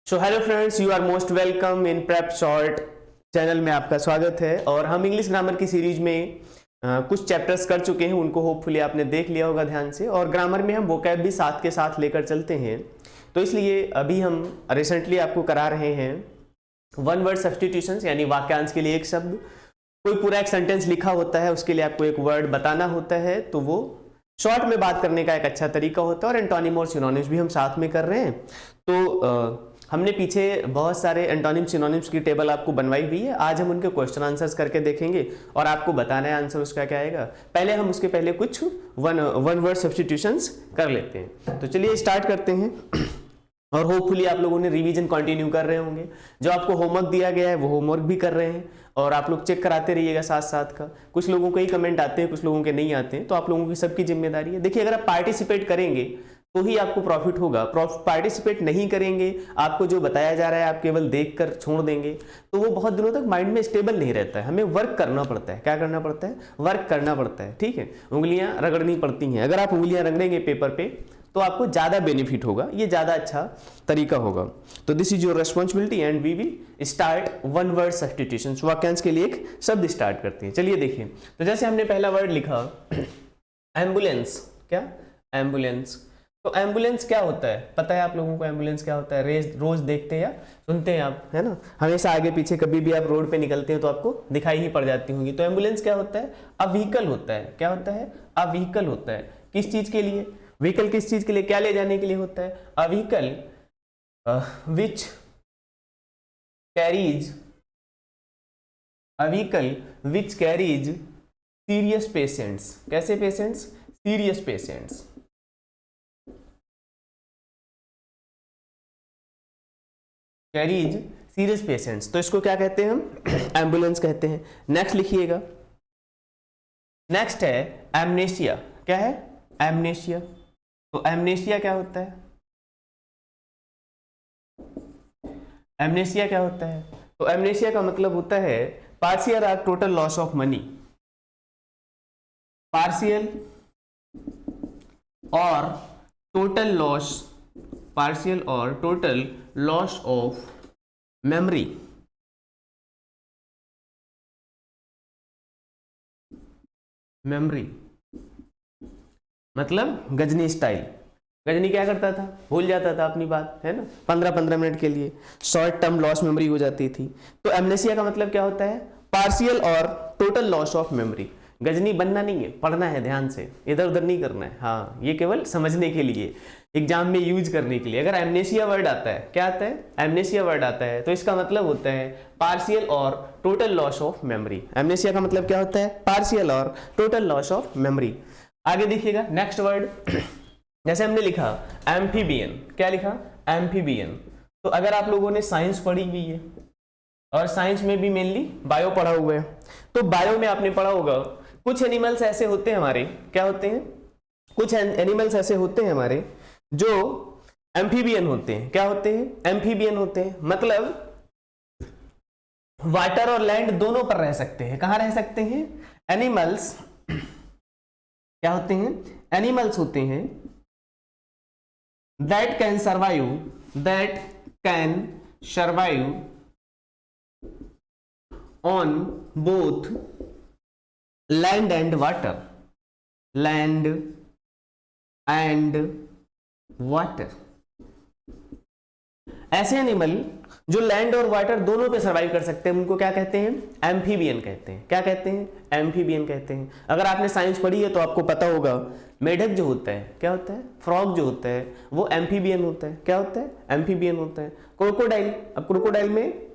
So hello friends, you are most welcome in prep short channel में आपका स्वागत है। और हम इंग्लिश ग्रामर की सीरीज में कुछ चैप्टर्स कर चुके हैं, उनको होपफुली आपने देख लिया होगा ध्यान से। और ग्रामर में हम वोकैब भी साथ के साथ लेकर चलते हैं, तो इसलिए अभी हम रिसेंटली आपको करा रहे हैं वन वर्ड सब्स्टिट्यूशंस, यानी वाक्यांश के लिए एक शब्द, कोई पूरा एक सेंटेंस लिखा होता है, उसके लिए आपको एक वर्ड बताना होता है, तो वो शॉर्ट में बात करने का एक अच्छा तरीका होता है। और एंटोनिम और सिनोनिम्स भी हम साथ में कर रहे हैं। तो हमने पीछे बहुत सारे एंटोनिम सिनोनिम्स की टेबल आपको बनवाई हुई है। आज हम उनके क्वेश्चन आंसर्स करके देखेंगे और आपको बताना है आंसर उसका क्या आएगा। पहले हम उसके पहले कुछ वन वर्ड सब्स्टिट्यूशंस कर लेते हैं। तो चलिए स्टार्ट करते हैं। और होपफुली आप लोगों ने रिवीजन कंटिन्यू कर रहे होंगे। जो आपको होमवर्क दिया गया है वो होमवर्क भी कर रहे हैं, और आप लोग चेक कराते रहिएगा साथ साथ का। कुछ लोगों के ही कमेंट आते हैं, कुछ लोगों के नहीं आते हैं, तो आप लोगों की सबकी जिम्मेदारी है। देखिए, अगर आप पार्टिसिपेट करेंगे तो ही आपको प्रॉफिट होगा। पार्टिसिपेट नहीं करेंगे, आपको जो बताया जा रहा है आप केवल देख कर छोड़ देंगे, तो वो बहुत दिनों तक माइंड में स्टेबल नहीं रहता है। हमें वर्क करना पड़ता है। क्या करना पड़ता है? वर्क करना पड़ता है। ठीक है, उंगलियां रगड़नी पड़ती हैं। अगर आप उंगलियां रगड़ेंगे पेपर पे तो आपको ज्यादा बेनिफिट होगा, ये ज्यादा अच्छा तरीका होगा। तो this is your responsibility and we will start one word substitution. वाक्यांश के लिए एक शब्द स्टार्ट करते हैं। चलिए देखिए, तो जैसे हमने पहला वर्ड लिखा एम्बुलेंस। क्या? एम्बुलेंस। तो एम्बुलेंस क्या होता है? पता है आप लोगों को एम्बुलेंस क्या होता है? रोज देखते हैं या सुनते हैं आप, है ना? हमेशा आगे पीछे कभी भी आप रोड पे निकलते हैं तो आपको दिखाई ही पड़ जाती होंगी। तो एम्बुलेंस क्या होता है? अ व्हीकल होता है। क्या होता है? अ व्हीकल होता है। किस चीज के लिए? व्हीकल किस चीज के लिए? क्या ले जाने के लिए होता है? A vehicle which carries, a vehicle which carries serious patients. कैसे patients? Serious patients. Carries serious patients, तो इसको क्या कहते हैं हम? एम्बुलेंस कहते हैं। नेक्स्ट लिखिएगा, नेक्स्ट है एमनेशिया। क्या है? एमनेशिया। तो एमनेशिया क्या होता है? एमनेशिया क्या होता है? तो एमनेशिया का मतलब होता है पार्शियल और total loss of money. Partial और टोटल लॉस, पार्शियल और total loss of memory. Memory मतलब गजनी स्टाइल। गजनी क्या करता था? भूल जाता था अपनी बात, है ना? 15-15 मिनट के लिए शॉर्ट टर्म लॉस मेमोरी हो जाती थी। तो एमनेसिया का मतलब क्या होता है? पार्शियल और total loss of memory. Ghajini बनना नहीं है, पढ़ना है ध्यान से, इधर उधर नहीं करना है। हाँ, ये केवल समझने के लिए, एग्जाम में यूज करने के लिए। अगर एमनेसिया वर्ड आता है, क्या आता है? एमनेसिया वर्ड आता है, तो इसका मतलब होता है पार्शियल और total loss of memory. Amnesia का मतलब क्या होता है? पार्शियल और टोटल लॉस ऑफ मेमोरी। आगे देखिएगा, नेक्स्ट वर्ड जैसे हमने लिखा एम्फीबियन। क्या लिखा? एम्फीबियन। तो अगर आप लोगों ने साइंस पढ़ी हुई है, और साइंस में भी मेनली बायो पढ़ा हुआ है, तो बायो में आपने पढ़ा होगा कुछ एनिमल्स ऐसे होते हैं हमारे। क्या होते हैं? कुछ एनिमल्स ऐसे होते हैं हमारे जो एम्फीबियन होते हैं। क्या होते हैं? एम्फीबियन होते हैं। मतलब वाटर और लैंड दोनों पर रह सकते हैं। कहां रह सकते हैं? एनिमल्स क्या होते हैं? एनिमल्स होते हैं that can survive on both land and water. Land and water। ऐसे एनिमल जो लैंड और वाटर दोनों पे सर्वाइव कर सकते हैं, उनको क्या कहते हैं? एम्फीबियन कहते हैं। क्या कहते हैं? एम्फीबियन कहते हैं। अगर आपने साइंस पढ़ी है तो आपको पता होगा मेढक जो होता है, क्या होता है? फ्रॉग जो होता है वो एम्फीबियन होता है। क्या होता है? एम्फीबियन होता है। क्रोकोडाइल, अब क्रोकोडाइल में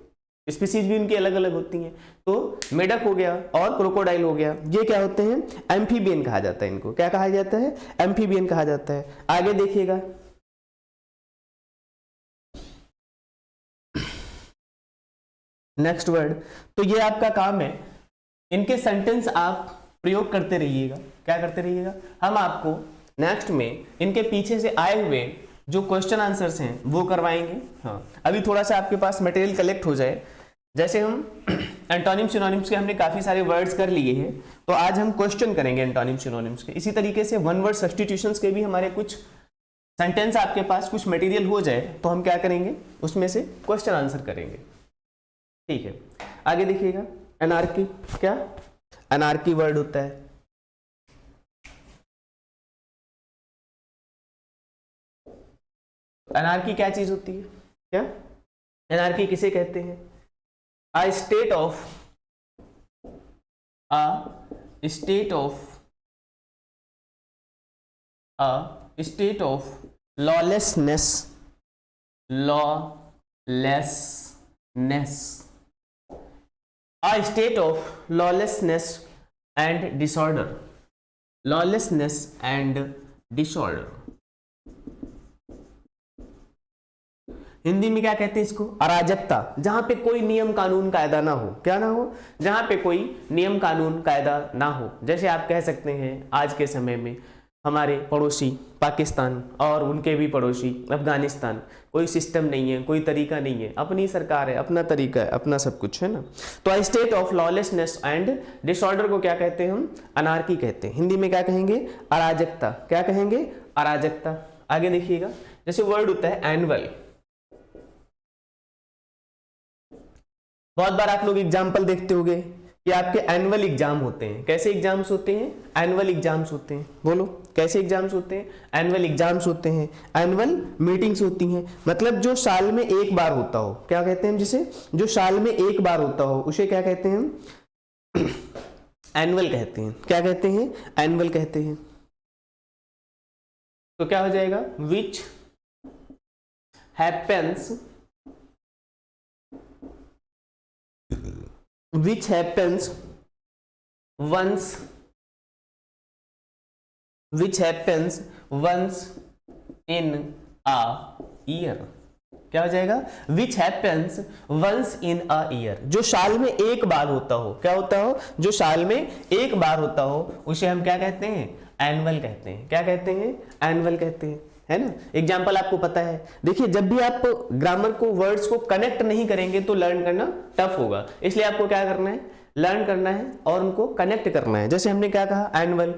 स्पीसीज भी उनकी अलग अलग होती हैं, तो मेढक हो गया और क्रोकोडाइल हो गया, ये क्या होते हैं? एम्फीबियन कहा जाता है। इनको क्या कहा जाता है? एम्फीबियन कहा जाता है। आगे देखिएगा, नेक्स्ट वर्ड। तो ये आपका काम है, इनके सेंटेंस आप प्रयोग करते रहिएगा। क्या करते रहिएगा? हम आपको नेक्स्ट में इनके पीछे से आए हुए जो क्वेश्चन आंसर्स हैं वो करवाएंगे। हाँ, अभी थोड़ा सा आपके पास मटेरियल कलेक्ट हो जाए। जैसे हम एंटोनिम सिनोनिम्स के हमने काफी सारे वर्ड्स कर लिए हैं, तो आज हम क्वेश्चन करेंगे एंटोनिम सिनोनिम्स के। इसी तरीके से वन वर्ड सब्स्टिट्यूशंस के भी हमारे कुछ सेंटेंस आपके पास कुछ मटेरियल हो जाए तो हम क्या करेंगे, उसमें से क्वेश्चन आंसर करेंगे। ठीक है, आगे देखिएगा। एनार्की, क्या एनार्की वर्ड होता है? एनार्की क्या चीज होती है? क्या एनार्की किसे कहते हैं? A state of lawlessness a state of lawlessness and disorder, Hindi में क्या कहते हैं इसको? अराजकता, जहां पे कोई नियम कानून कायदा ना हो। क्या ना हो? जहां पे कोई नियम कानून कायदा ना हो। जैसे आप कह सकते हैं आज के समय में हमारे पड़ोसी पाकिस्तान और उनके भी पड़ोसी अफगानिस्तान, कोई सिस्टम नहीं है, कोई तरीका नहीं है, अपनी सरकार है, अपना तरीका है, अपना सब कुछ है ना। तो a state of lawlessness and disorder को क्या कहते हैं हम? अनार्की कहते हैं। हिंदी में क्या कहेंगे? अराजकता। क्या कहेंगे? अराजकता। आगे देखिएगा, जैसे वर्ड होता है एनुअल। बहुत बार आप लोग एग्जाम्पल देखते होंगे कि आपके एनुअल एग्जाम होते हैं। कैसे एग्जाम्स होते हैं? एनुअल एग्जाम्स होते हैं। बोलो, कैसे एग्जाम्स होते हैं? एनुअल एग्जाम्स होते हैं, एनुअल मीटिंग्स होती हैं। मतलब जो साल में एक बार होता हो, क्या कहते हैं हम जिसे? जो साल में एक बार होता हो उसे क्या कहते हैं हम? एनुअल कहते हैं। क्या कहते हैं? एनुअल कहते हैं। तो क्या हो जाएगा? विच happens once in a year। क्या हो जाएगा? which happens once in a year, जो साल में एक बार होता हो। क्या होता हो? जो साल में एक बार होता हो उसे हम क्या कहते हैं? एनुअल कहते हैं। क्या कहते हैं? एनुअल कहते हैं, है ना। एग्जाम्पल आपको पता है। देखिए, जब भी आप ग्रामर को, वर्ड्स को कनेक्ट नहीं करेंगे तो लर्न करना टफ होगा। इसलिए आपको क्या करना है? लर्न करना है और उनको कनेक्ट करना है। जैसे हमने क्या कहा? एनुअल।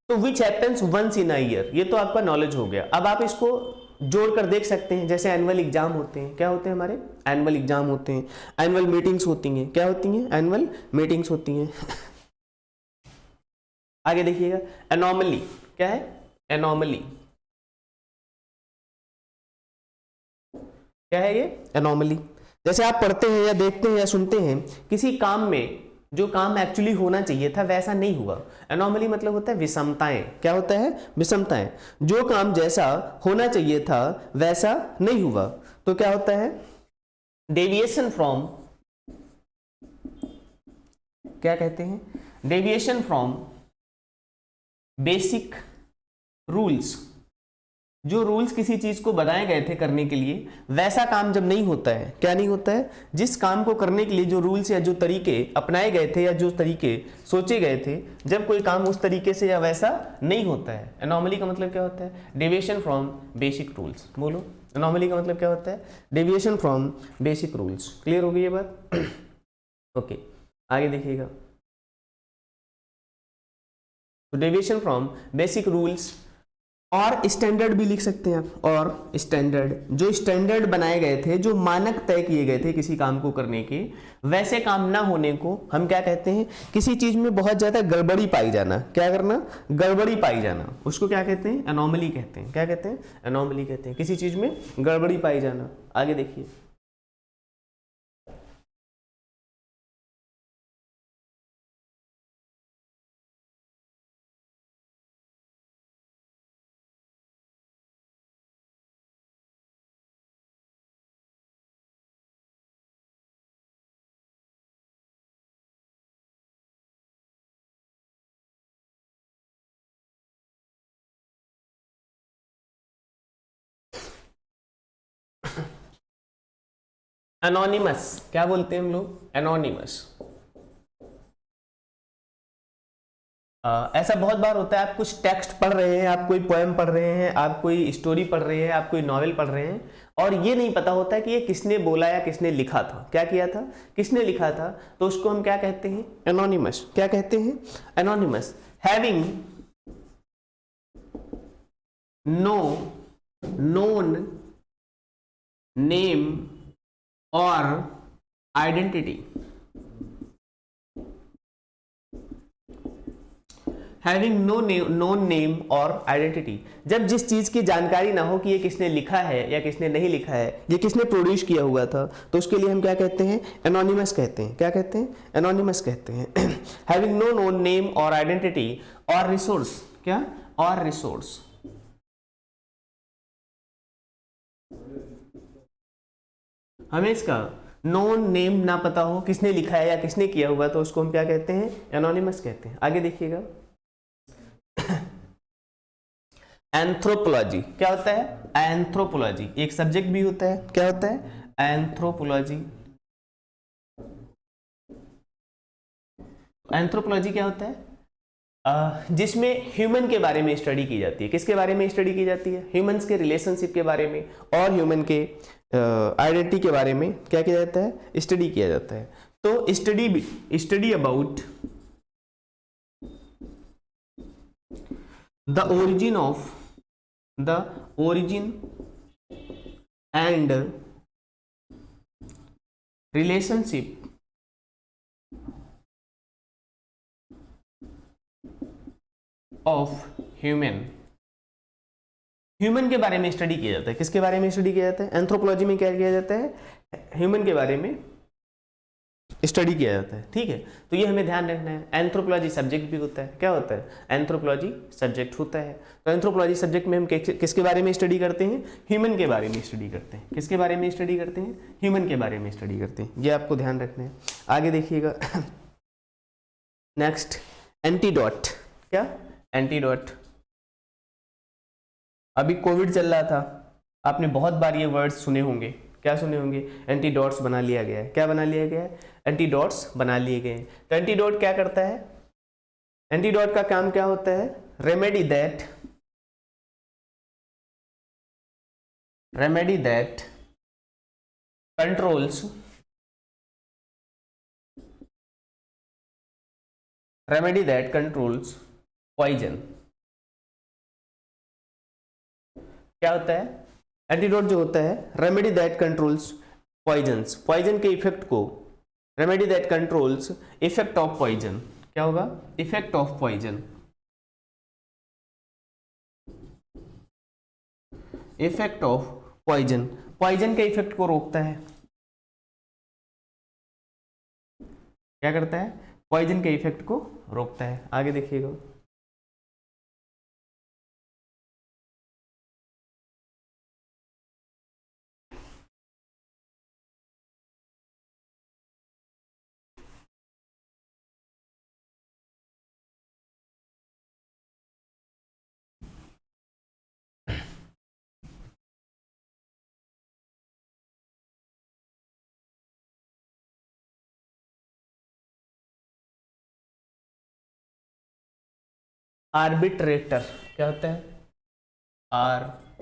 तो which happens once in a year, ये तो आपका नॉलेज हो गया। अब आप इसको जोड़कर देख सकते हैं। जैसे एनुअल एग्जाम होते हैं, क्या होते हैं हमारे? एनुअल एग्जाम होते हैं। एनुअल मीटिंग्स होती हैं। क्या होती हैं? एनुअल मीटिंग्स होती हैं। आगे देखिएगा, एनॉमली। क्या है? एनॉमली। क्या है ये? एनॉमली। जैसे आप पढ़ते हैं या देखते हैं या सुनते हैं, किसी काम में जो काम एक्चुअली होना चाहिए था वैसा नहीं हुआ। एनॉमली मतलब होता है विषमताएं। क्या होता है? विषमताएं। जो काम जैसा होना चाहिए था वैसा नहीं हुआ तो क्या होता है? डेविएशन फ्रॉम, क्या कहते हैं? Deviation from basic rules. जो रूल्स किसी चीज को बनाए गए थे करने के लिए, वैसा काम जब नहीं होता है। क्या नहीं होता है? जिस काम को करने के लिए जो रूल्स या जो तरीके अपनाए गए थे या जो तरीके सोचे गए थे, जब कोई काम उस तरीके से या वैसा नहीं होता है। एनॉमली का मतलब क्या होता है? Deviation from basic rules. बोलो, एनॉमली का मतलब क्या होता है? Deviation from basic rules. Clear हो गई ये बात? ओके, आगे देखिएगा। तो डेविएशन फ्रॉम बेसिक रूल्स और स्टैंडर्ड भी लिख सकते हैं आप। और स्टैंडर्ड, जो स्टैंडर्ड बनाए गए थे, जो मानक तय किए गए थे किसी काम को करने के, वैसे काम ना होने को हम क्या कहते हैं? किसी चीज में बहुत ज्यादा गड़बड़ी पाई जाना। क्या करना? गड़बड़ी पाई जाना, उसको क्या कहते हैं? एनॉमली कहते हैं। क्या कहते हैं? एनॉमली कहते हैं, किसी चीज में गड़बड़ी पाई जाना। आगे देखिए, एनोनिमस। क्या बोलते हैं हम लोग? एनोनिमस। ऐसा बहुत बार होता है, आप कुछ टेक्स्ट पढ़ रहे हैं, आप कोई पोएम पढ़ रहे हैं, आप कोई स्टोरी पढ़ रहे हैं, आप कोई नॉवेल पढ़ रहे हैं, और ये नहीं पता होता है कि ये किसने बोला या किसने लिखा था। क्या किया था? किसने लिखा था? तो उसको हम क्या कहते हैं? एनोनिमस। क्या कहते हैं? Anonymous. Having no known name or identity, having no known name और आइडेंटिटी, जब जिस चीज की जानकारी ना हो कि ये किसने लिखा है या किसने नहीं लिखा है, ये किसने प्रोड्यूस किया हुआ था, तो उसके लिए हम क्या कहते हैं, एनोनिमस कहते हैं। क्या कहते हैं, एनोनिमस कहते हैं। हैविंग नो नोन नेम और आइडेंटिटी और रिसोर्स, क्या, और रिसोर्स, हमें इसका नोन नेम ना पता हो, किसने लिखा है या किसने किया हुआ, तो उसको हम क्या कहते हैं, एनोनिमस कहते हैं। आगे देखिएगा, एंथ्रोपोलॉजी क्या होता है, एंथ्रोपोलॉजी एक सब्जेक्ट भी होता है। क्या होता है, एंथ्रोपोलॉजी। एंथ्रोपोलॉजी क्या होता है, जिसमें ह्यूमन के बारे में स्टडी की जाती है। किसके बारे में स्टडी की जाती है, ह्यूमंस के रिलेशनशिप के बारे में और ह्यूमन के आइडेंटिटी के बारे में क्या किया जाता है, स्टडी किया जाता है। तो study about the origin and relationship of human के बारे में स्टडी किया जाता है। किसके बारे में स्टडी किया जाता है, एंथ्रोपोलॉजी में क्या किया जाता है, ह्यूमन के बारे में स्टडी किया जाता है। ठीक है, तो ये हमें ध्यान रखना है। एंथ्रोपोलॉजी सब्जेक्ट भी होता है। क्या होता है, एंथ्रोपोलॉजी सब्जेक्ट होता है। तो एंथ्रोपोलॉजी सब्जेक्ट में हम किसके बारे में स्टडी करते हैं, ह्यूमन के बारे में स्टडी करते हैं। किसके बारे में स्टडी करते हैं, ह्यूमन के बारे में स्टडी करते हैं। ये आपको ध्यान रखना है। आगे देखिएगा, नेक्स्ट एंटीडोट। क्या, एंटीडोट। अभी कोविड चल रहा था, आपने बहुत बार ये वर्ड्स सुने होंगे। क्या सुने होंगे, एंटीडोट्स बना लिया गया है। क्या बना लिया गया है, एंटीडोट्स बना लिए गए हैं। तो एंटीडोट क्या करता है, एंटीडोट का काम क्या होता है, रेमेडी दैट कंट्रोल्स पॉइजन। क्या होता है, एंटीडोट जो होता है, remedy that controls poisons, poison के इफेक्ट को, remedy that controls effect of poison. क्या होगा, effect of poison, effect of poison, poison के इफेक्ट को रोकता है। क्या करता है, पॉइजन के इफेक्ट को रोकता है। आगे देखिएगा, आर्बिट्रेटर। क्या होता है, आर्बिट्रेटर।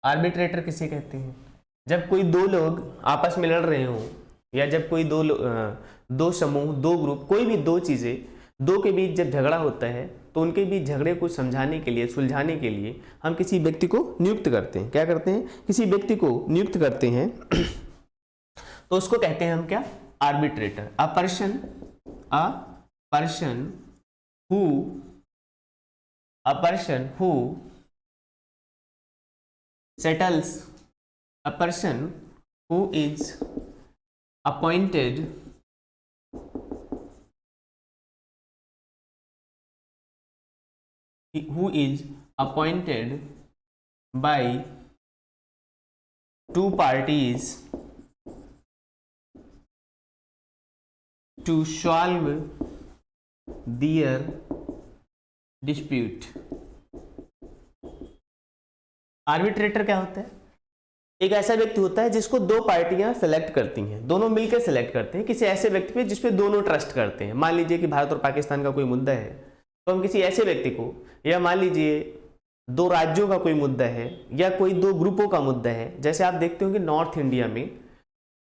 आर्बिट्रेटर किसे कहते हैं, जब कोई दो लोग आपस में लड़ रहे हो, या जब कोई दो समूह, दो ग्रुप, कोई भी दो चीजें, दो के बीच जब झगड़ा होता है, तो उनके बीच झगड़े को समझाने के लिए, सुलझाने के लिए हम किसी व्यक्ति को नियुक्त करते हैं। क्या करते हैं, किसी व्यक्ति को नियुक्त करते हैं, तो उसको कहते हैं हम क्या, arbitrator. A person who settles, a person who is appointed by two parties to solve their dispute। Arbitrator क्या होता है, एक ऐसा व्यक्ति होता है जिसको दो पार्टियां सेलेक्ट करती हैं, दोनों मिलकर सेलेक्ट करते हैं किसी ऐसे व्यक्ति पे जिसपे दोनों ट्रस्ट करते हैं। मान लीजिए कि भारत और पाकिस्तान का कोई मुद्दा है, तो हम किसी ऐसे व्यक्ति को, या मान लीजिए दो राज्यों का कोई मुद्दा है, या कोई दो ग्रुपों का मुद्दा है। जैसे आप देखते होंगे नॉर्थ इंडिया में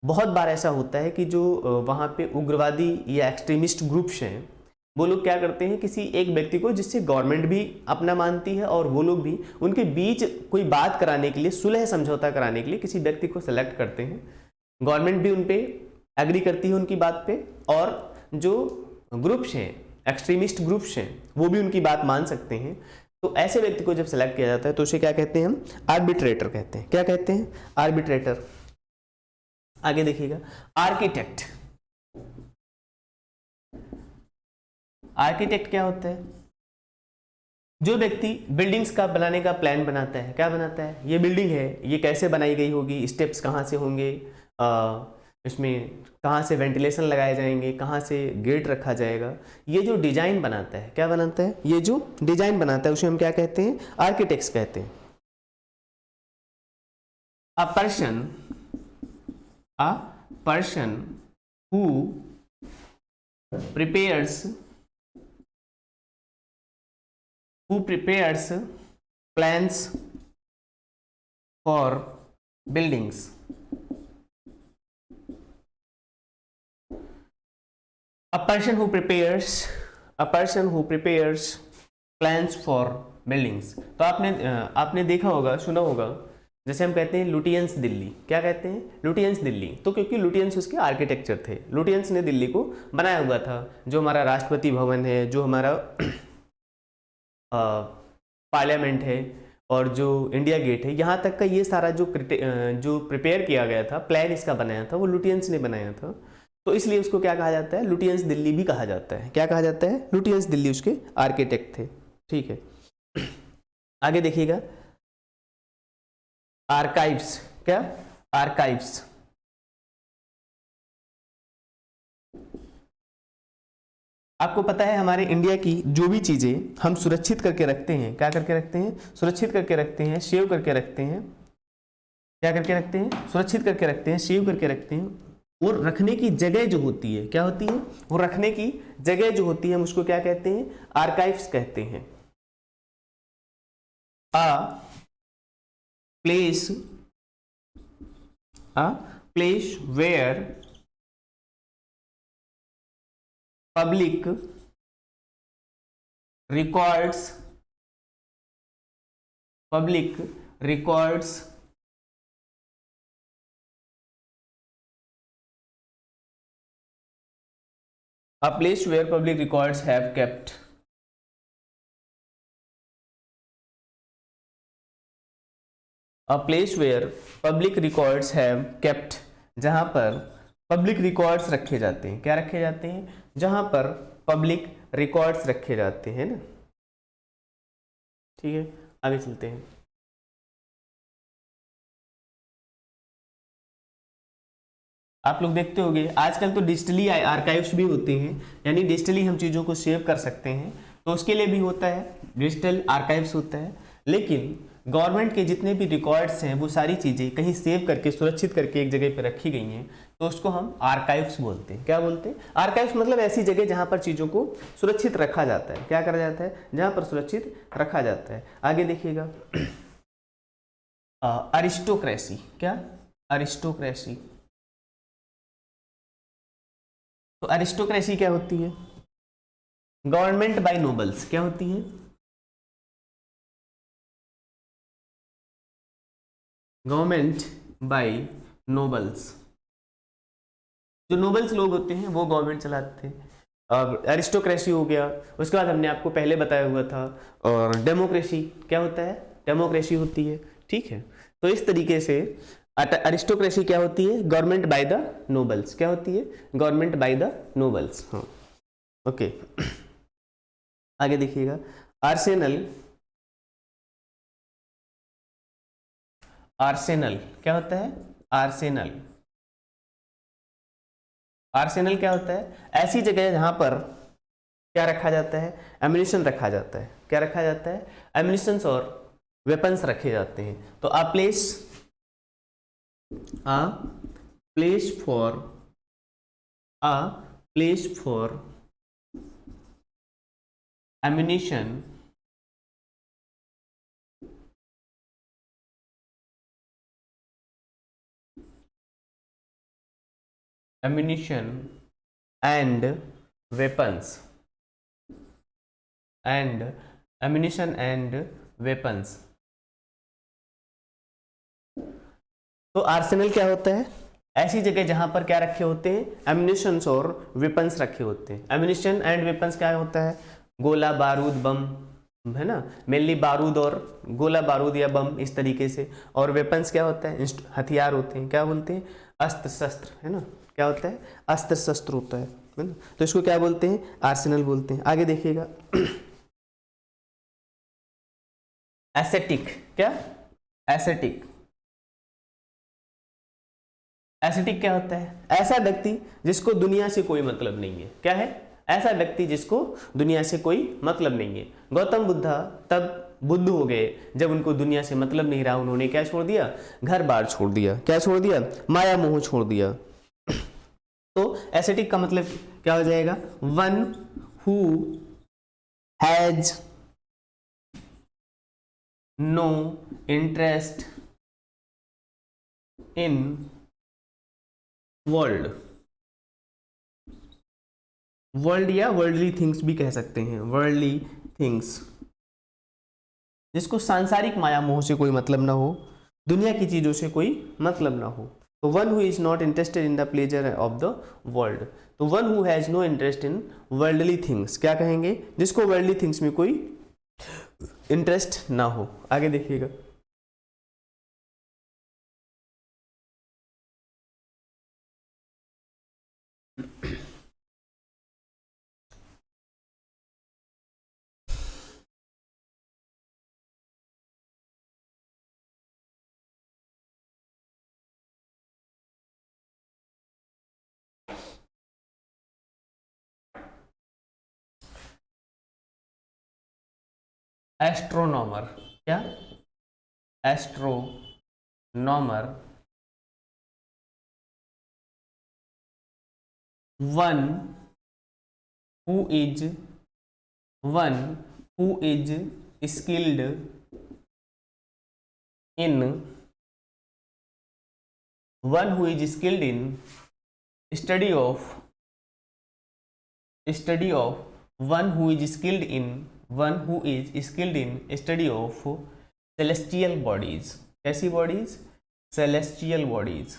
बहुत बार ऐसा होता है कि जो वहाँ पे उग्रवादी या एक्सट्रीमिस्ट ग्रुप्स हैं, वो लोग क्या करते हैं, किसी एक व्यक्ति को जिससे गवर्नमेंट भी अपना मानती है और वो लोग भी, उनके बीच कोई बात कराने के लिए, सुलह समझौता कराने के लिए किसी व्यक्ति को सेलेक्ट करते हैं। गवर्नमेंट भी उन पे एग्री करती है उनकी बात पे, और जो ग्रुप्स हैं, एक्सट्रीमिस्ट ग्रुप्स हैं, वो भी उनकी बात मान सकते हैं। तो ऐसे व्यक्ति को जब सेलेक्ट किया जाता है तो उसे क्या कहते हैं हम? आर्बिट्रेटर कहते हैं। क्या कहते हैं? आर्बिट्रेटर। आगे देखिएगा, आर्किटेक्ट। आर्किटेक्ट क्या होता है? जो व्यक्ति बिल्डिंग्स का बनाने का प्लान बनाता है। क्या बनाता है? ये बिल्डिंग है, ये कैसे बनाई गई होगी, स्टेप्स कहाँ से होंगे, इसमें कहाँ से वेंटिलेशन लगाए जाएंगे, कहाँ से गेट रखा जाएगा, ये जो डिजाइन बनाता है। क्या बनाता है? ये जो डिजाइन बनाता है उसे हम क्या कहते हैं? आर्किटेक्ट्स कहते हैं। A person who prepares plans for buildings. A person who prepares plans for buildings. तो आपने देखा होगा, सुना होगा, जैसे हम कहते हैं लुटियंस दिल्ली। क्या कहते हैं? लुटियंस दिल्ली। तो क्योंकि लुटियंस उसके आर्किटेक्चर थे, लुटियंस ने दिल्ली को बनाया हुआ था। जो हमारा राष्ट्रपति भवन है, जो हमारा पार्लियामेंट है, और जो इंडिया गेट है, यहाँ तक का ये सारा जो प्रिपेयर किया गया था, प्लान इसका बनाया था, वो लुटियंस ने बनाया था। तो इसलिए उसको क्या कहा जाता है? लुटियंस दिल्ली भी कहा जाता है। क्या कहा जाता है? लुटियंस दिल्ली उसके आर्किटेक्ट थे। ठीक है, आगे देखिएगा, आर्काइव्स। क्या? आर्काइव्स। आपको पता है हमारे इंडिया की जो भी चीजें हम सुरक्षित करके रखते हैं, क्या करके रखते हैं? सुरक्षित करके रखते हैं, सेव करके रखते हैं। क्या करके रखते हैं? सुरक्षित करके रखते हैं, सेव करके रखते हैं। और रखने की जगह जो होती है, क्या होती है? वो रखने की जगह जो होती है, हम उसको क्या कहते हैं? आर्काइव्स कहते हैं। A place where public records a place where public records have kept a place where public records have kept, जहां पर पब्लिक रिकॉर्ड्स रखे जाते हैं। क्या रखे जाते हैं? जहां पर पब्लिक रिकॉर्ड्स रखे जाते हैं ना। ठीक है, आगे चलते हैं। आप लोग देखते होंगे आजकल तो डिजिटली आर्काइव्स भी होते हैं, यानी डिजिटली हम चीज़ों को सेव कर सकते हैं। तो उसके लिए भी होता है, डिजिटल आर्काइव्स होता है। लेकिन गवर्नमेंट के जितने भी रिकॉर्ड्स हैं, वो सारी चीज़ें कहीं सेव करके, सुरक्षित करके एक जगह पर रखी गई हैं, तो उसको हम आर्काइव्स बोलते हैं। क्या बोलते हैं? आर्काइव्स मतलब ऐसी जगह जहाँ पर चीज़ों को सुरक्षित रखा जाता है। क्या करा जाता है? जहाँ पर सुरक्षित रखा जाता है। आगे देखिएगा, अरिस्टोक्रेसी। क्या? अरिस्टोक्रेसी। तो अरिस्टोक्रेसी क्या होती है? Government by nobles. क्या होती है? Government by nobles. जो नोबल्स लोग होते हैं वो गवर्नमेंट चलाते थे। अब अरिस्टोक्रेसी हो गया, उसके बाद हमने आपको पहले बताया हुआ था, और डेमोक्रेसी। क्या होता है? डेमोक्रेसी होती है। ठीक है, तो इस तरीके से अरिस्टोक्रेसी क्या होती है? Government by the nobles. क्या होती है? Government by the nobles. हाँ, ओके। आगे देखिएगा, आर्सेनल। आर्सेनल क्या होता है? आर्सेनल। आर्सेनल क्या होता है? ऐसी जगह जहां पर क्या रखा जाता है? एम्युनिशन रखा जाता है। क्या रखा जाता है? एम्युनिशंस और वेपन्स रखे जाते हैं। तो a place for ammunition ammunition and weapons. And ammunition and weapons. तो आर्सेनल क्या होता है? ऐसी जगह जहां पर क्या रखे होते हैं? एम्यूनिशंस और वेपन्स रखे होते हैं। एम्यूनिशन एंड वेपन्स क्या होता है? गोला बारूद बम, है ना, मेनली बारूद और गोला बारूद या बम इस तरीके से। और वेपन्स क्या होता है? हथियार होते हैं, क्या बोलते हैं? अस्त्र शस्त्र, है ना, क्या होता है? अस्त्र शस्त्र होता है ना। तो इसको क्या बोलते हैं? आर्सेनल बोलते हैं। आगे देखिएगा एसेटिक, क्या? एसेटिक। एसेटिक क्या होता है? ऐसा व्यक्ति जिसको दुनिया से कोई मतलब नहीं है। क्या है? ऐसा व्यक्ति जिसको दुनिया से कोई मतलब नहीं है। गौतम बुद्धा तब बुद्ध हो गए जब उनको दुनिया से मतलब नहीं रहा। उन्होंने क्या छोड़ दिया? घर बार छोड़ दिया। क्या छोड़ दिया? माया मोह छोड़ दिया। तो एसेटिक का मतलब क्या हो जाएगा? One who has no interest in world. World या वर्ल्डली थिंग्स भी कह सकते हैं। वर्ल्डली थिंग्स, जिसको सांसारिक माया मोह से कोई मतलब ना हो, दुनिया की चीजों से कोई मतलब ना हो। तो one who is not interested in the pleasure of the world. तो one who has no interest in worldly things क्या कहेंगे? जिसको वर्ल्डली थिंग्स में कोई इंटरेस्ट ना हो। आगे देखिएगा एस्ट्रोनॉमर, क्या? Astronomer, one who is skilled in study of one who is skilled in study of celestial bodies। कैसी बॉडीज? celestial bodies।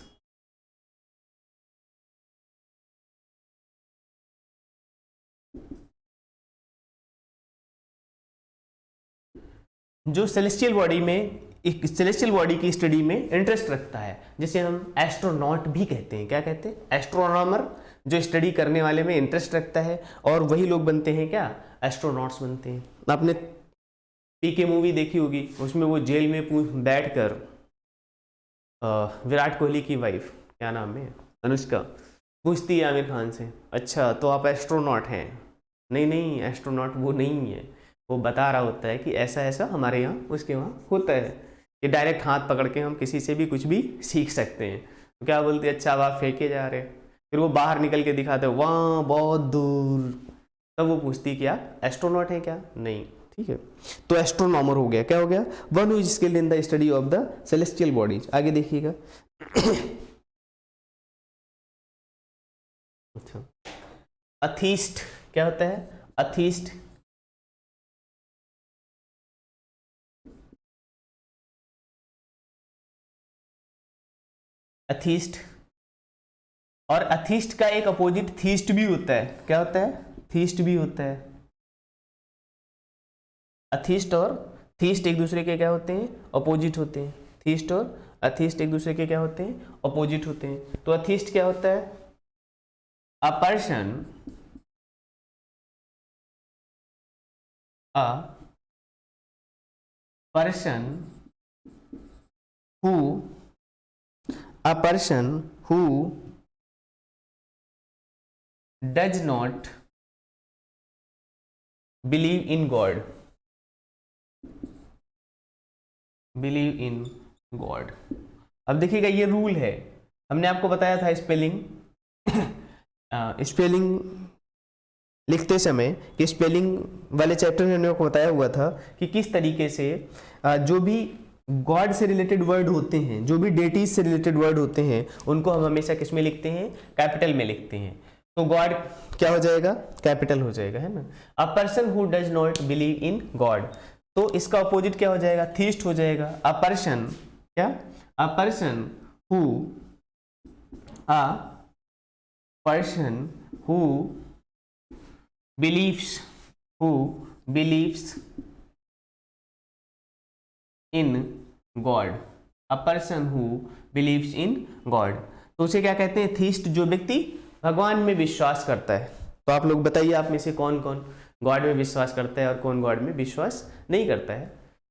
जो सेलेस्टियल बॉडी में, एक सेलेस्टियल बॉडी की स्टडी में इंटरेस्ट रखता है, जिसे हम एस्ट्रोनॉट भी कहते हैं। क्या कहते हैं? एस्ट्रोनॉमर, जो स्टडी करने वाले में इंटरेस्ट रखता है, और वही लोग बनते हैं क्या? एस्ट्रोनॉट्स बनते हैं। आपने पीके मूवी देखी होगी, उसमें वो जेल में बैठकर विराट कोहली की वाइफ, क्या नाम है, अनुष्का, पूछती है आमिर खान से, अच्छा तो आप एस्ट्रोनॉट हैं? नहीं, एस्ट्रोनॉट वो नहीं है। वो बता रहा होता है कि ऐसा ऐसा हमारे यहाँ उसके वहाँ होता है, कि डायरेक्ट हाथ पकड़ के हम किसी से भी कुछ भी सीख सकते हैं। तो क्या बोलते हैं? अच्छा अब आप फेंके जा रहे हैं। फिर वो बाहर निकल के दिखाते हैं वहाँ बहुत दूर। तब वो पूछती कि आप एस्ट्रोनॉट हैं क्या? नहीं। ठीक है, तो एस्ट्रोनॉमर हो गया। क्या हो गया? One who is skilled in the study of the celestial bodies. आगे देखिएगा अच्छा, अथीस्ट क्या होता है? अथीस्ट, अथीस्ट, और अथीस्ट का एक अपोजिट थीस्ट भी होता है। क्या होता है? थीस्ट भी होता है। अथीस्ट और थीस्ट एक दूसरे के क्या होते हैं? अपोजिट होते हैं। थीस्ट और अथीस्ट एक दूसरे के क्या होते हैं? अपोजिट होते हैं। तो अथीस्ट क्या होता है? A person who does not believe in God। अब देखिएगा ये रूल है, हमने आपको बताया था स्पेलिंग स्पेलिंग लिखते समय कि स्पेलिंग वाले चैप्टर में हमने आपको बताया हुआ था कि किस तरीके से जो भी गॉड से रिलेटेड वर्ड होते हैं, जो भी डेटीज से रिलेटेड वर्ड होते हैं, उनको हम हमेशा किस में लिखते हैं? कैपिटल में लिखते हैं। तो गॉड क्या हो जाएगा, कैपिटल हो जाएगा, है ना। A person who does not believe in God, तो इसका अपोजिट क्या हो जाएगा, थीस्ट हो जाएगा। अ पर्सन क्या, a person who, a person who believes, who believes in God, a person who believes in God, तो उसे क्या कहते हैं, थीस्ट, जो व्यक्ति भगवान में विश्वास करता है। तो आप लोग बताइए, आप में से कौन कौन गॉड में विश्वास करता है और कौन गॉड में विश्वास नहीं करता है।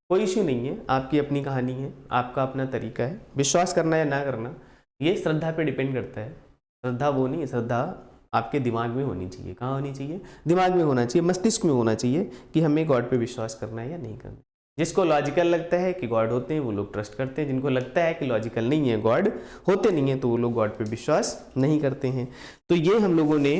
कोई इश्यू नहीं है, आपकी अपनी कहानी है, आपका अपना तरीका है, विश्वास करना या ना करना ये श्रद्धा पे डिपेंड करता है। श्रद्धा वो नहीं, श्रद्धा आपके दिमाग में होनी चाहिए। कहाँ होनी चाहिए, दिमाग में होना चाहिए, मस्तिष्क में होना चाहिए कि हमें गॉड पे विश्वास करना है या नहीं करना। जिसको लॉजिकल लगता है कि गॉड होते हैं वो लोग ट्रस्ट करते हैं, जिनको लगता है कि लॉजिकल नहीं है, गॉड होते नहीं है, तो वो लोग गॉड पे विश्वास नहीं करते हैं। तो ये हम लोगों ने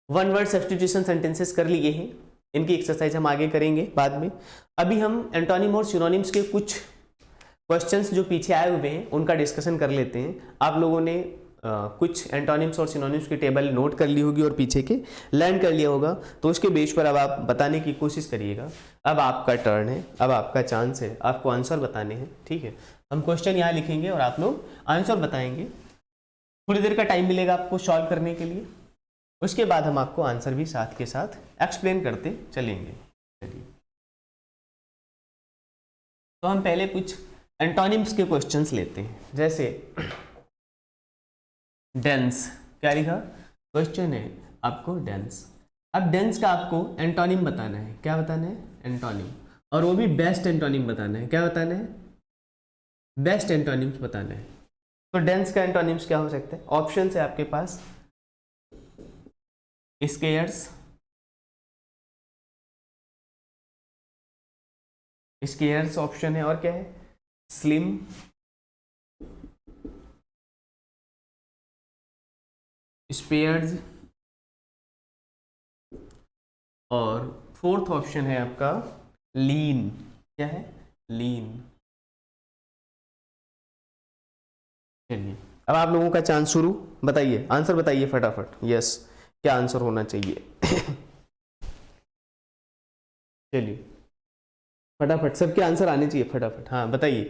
वन वर्ड सब्स्टिट्यूशन सेंटेंसेस कर लिए हैं, इनकी एक्सरसाइज हम आगे करेंगे बाद में। अभी हम एंटोनिम और सिनोनिम्स के कुछ क्वेश्चंस जो पीछे आए हुए हैं उनका डिस्कशन कर लेते हैं। आप लोगों ने कुछ एंटोनिम्स और सिनोनिम्स की टेबल नोट कर ली होगी और पीछे के लर्न कर लिया होगा, तो उसके बेस पर अब आप बताने की कोशिश करिएगा। अब आपका टर्न है, अब आपका चांस है, आपको आंसर बताने हैं, ठीक है। हम क्वेश्चन यहाँ लिखेंगे और आप लोग आंसर बताएंगे। थोड़ी देर का टाइम मिलेगा आपको सॉल्व करने के लिए, उसके बाद हम आपको आंसर भी साथ के साथ एक्सप्लेन करते चलेंगे। चलिए, तो हम पहले कुछ एंटोनिम्स के क्वेश्चंस लेते हैं। जैसे डेंस, क्या लिखा, क्वेश्चन है आपको डेंस। अब डेंस का आपको एंटोनिम बताना है। क्या बताना है, एंटोनिम, और वो भी बेस्ट एंटोनिम बताना है। क्या बताना है, बेस्ट एंटोनिम्स बताना है। तो डेंस का एंटोनिम्स क्या हो सकता है, ऑप्शन है आपके पास, स्केयर्स, स्केयर्स ऑप्शन है, और क्या है, स्लिम, स्पेयर्स, और फोर्थ ऑप्शन है आपका लीन। क्या है, लीन। चलिए, अब आप लोगों का चांस शुरू, बताइए, आंसर बताइए फटाफट। यस, क्या आंसर होना चाहिए चलिए फटाफट, सबके आंसर आने चाहिए फटाफट। हाँ बताइए।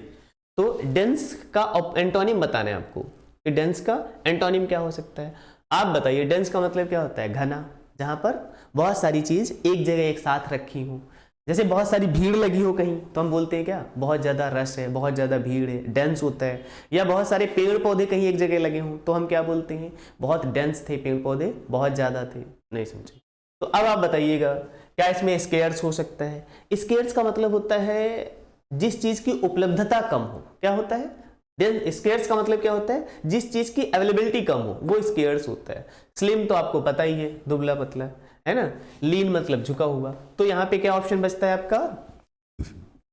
तो डेंस का एंटोनिम बताना है आपको कि डेंस का एंटोनिम क्या हो सकता है। आप बताइए, डेंस का मतलब क्या होता है, घना, जहां पर बहुत सारी चीज एक जगह एक साथ रखी हो। जैसे बहुत सारी भीड़ लगी हो कहीं, तो हम बोलते हैं क्या, बहुत ज्यादा रश है, बहुत ज्यादा भीड़ है, डेंस होता है। या बहुत सारे पेड़ पौधे कहीं एक जगह लगे हों, तो हम क्या बोलते हैं, बहुत डेंस थे पेड़ पौधे, बहुत ज्यादा थे। नहीं समझे, तो अब आप बताइएगा, क्या इसमें स्केयर्स हो सकता है। स्केयर्स का मतलब होता है जिस चीज की उपलब्धता कम हो। क्या होता है, स्केयर्स का मतलब क्या होता है, जिस चीज की अवेलेबिलिटी कम हो वो स्केयर्स होता है। स्लिम तो आपको पता ही है, दुबला पतला, है ना। लीन मतलब झुका हुआ। तो यहाँ पे क्या ऑप्शन बचता है आपका,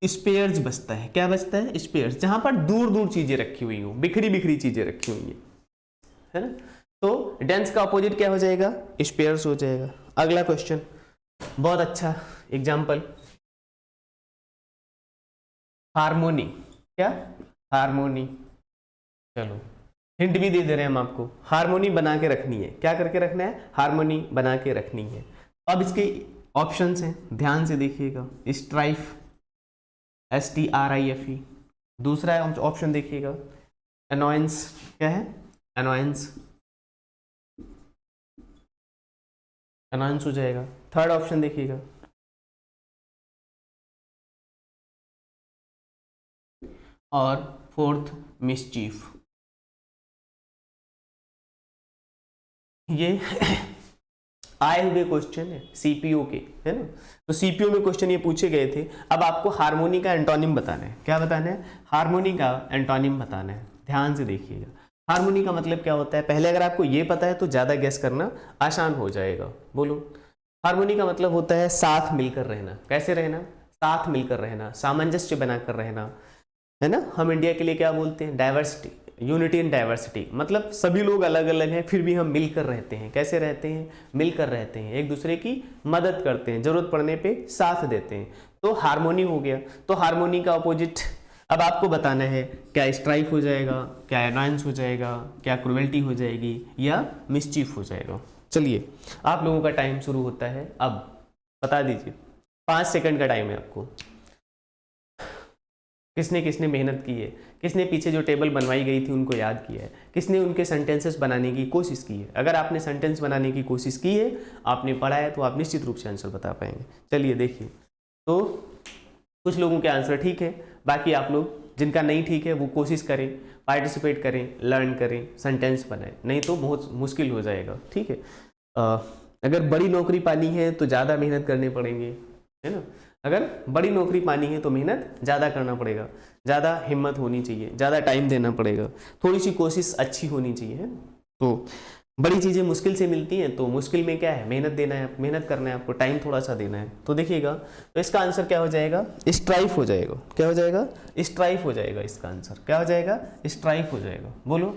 स्पेयर्स बचता है। क्या बचता है, स्पेयर्स, जहां पर दूर दूर चीजें रखी हुई हो, बिखरी बिखरी चीजें रखी हुई है ना। तो डेंस का अपोजिट क्या हो जाएगा, स्पेयर्स हो जाएगा। अगला क्वेश्चन, बहुत अच्छा एग्जाम्पल, हार्मोनी। क्या, हार्मोनी। चलो हिंट भी दे रहे हैं हम आपको, हार्मोनी बना के रखनी है। क्या करके रखना है, हार्मोनी बना के रखनी है। अब इसके ऑप्शंस हैं, ध्यान से देखिएगा। Strife, STRIFE। दूसरा ऑप्शन देखिएगा, अनोयंस। क्या है, अनोयंस, अनोयंस हो जाएगा। थर्ड ऑप्शन देखिएगा, और फोर्थ मिसचीफ। ये आए हुए क्वेश्चन है सीपीओ के, है ना। तो सीपीओ में क्वेश्चन ये पूछे गए थे। अब आपको हार्मोनी का एंटोनिम बताना है। क्या बताना है, हार्मोनी का एंटोनिम बताना है। ध्यान से देखिएगा, हार्मोनी का मतलब क्या होता है। पहले अगर आपको ये पता है तो ज्यादा गेस करना आसान हो जाएगा। बोलो, हार्मोनी का मतलब होता है साथ मिलकर रहना। कैसे रहना, साथ मिलकर रहना, सामंजस्य बनाकर रहना, है ना। हम इंडिया के लिए क्या बोलते हैं, डाइवर्सिटी, यूनिटी इन डाइवर्सिटी, मतलब सभी लोग अलग अलग हैं फिर भी हम मिलकर रहते हैं। कैसे रहते हैं, मिलकर रहते हैं, एक दूसरे की मदद करते हैं, जरूरत पड़ने पे साथ देते हैं। तो हार्मोनी हो गया। तो हार्मोनी का अपोजिट अब आपको बताना है क्या स्ट्राइक हो जाएगा, क्या एनॉयंस हो जाएगा, क्या क्रुएल्टी हो जाएगी, या मिसचीफ हो जाएगा। चलिए आप लोगों का टाइम शुरू होता है, अब बता दीजिए, 5 सेकंड का टाइम है आपको। किसने किसने मेहनत की है, किसने पीछे जो टेबल बनवाई गई थी उनको याद किया है, किसने उनके सेंटेंसेस बनाने की कोशिश की है। अगर आपने सेंटेंस बनाने की कोशिश की है, आपने पढ़ा है, तो आप निश्चित रूप से आंसर बता पाएंगे। चलिए देखिए, तो कुछ लोगों के आंसर ठीक है, बाकी आप लोग जिनका नहीं ठीक है वो कोशिश करें, पार्टिसिपेट करें, लर्न करें, सेंटेंस बनाएं, नहीं तो बहुत मुश्किल हो जाएगा। ठीक है, अगर बड़ी नौकरी पानी है तो ज़्यादा मेहनत करने पड़ेंगे, है ना। अगर बड़ी नौकरी पानी है तो मेहनत ज़्यादा करना पड़ेगा, ज़्यादा हिम्मत होनी चाहिए, ज़्यादा टाइम देना पड़ेगा, थोड़ी सी कोशिश अच्छी होनी चाहिए, है। तो बड़ी चीज़ें मुश्किल से मिलती हैं, तो मुश्किल में क्या है, मेहनत देना है, मेहनत करना है आपको, टाइम थोड़ा सा देना है। तो देखिएगा, तो इसका आंसर क्या हो जाएगा, स्ट्राइफ हो जाएगा। क्या हो जाएगा, स्ट्राइफ हो जाएगा। इसका आंसर क्या हो जाएगा, स्ट्राइफ हो जाएगा। बोलो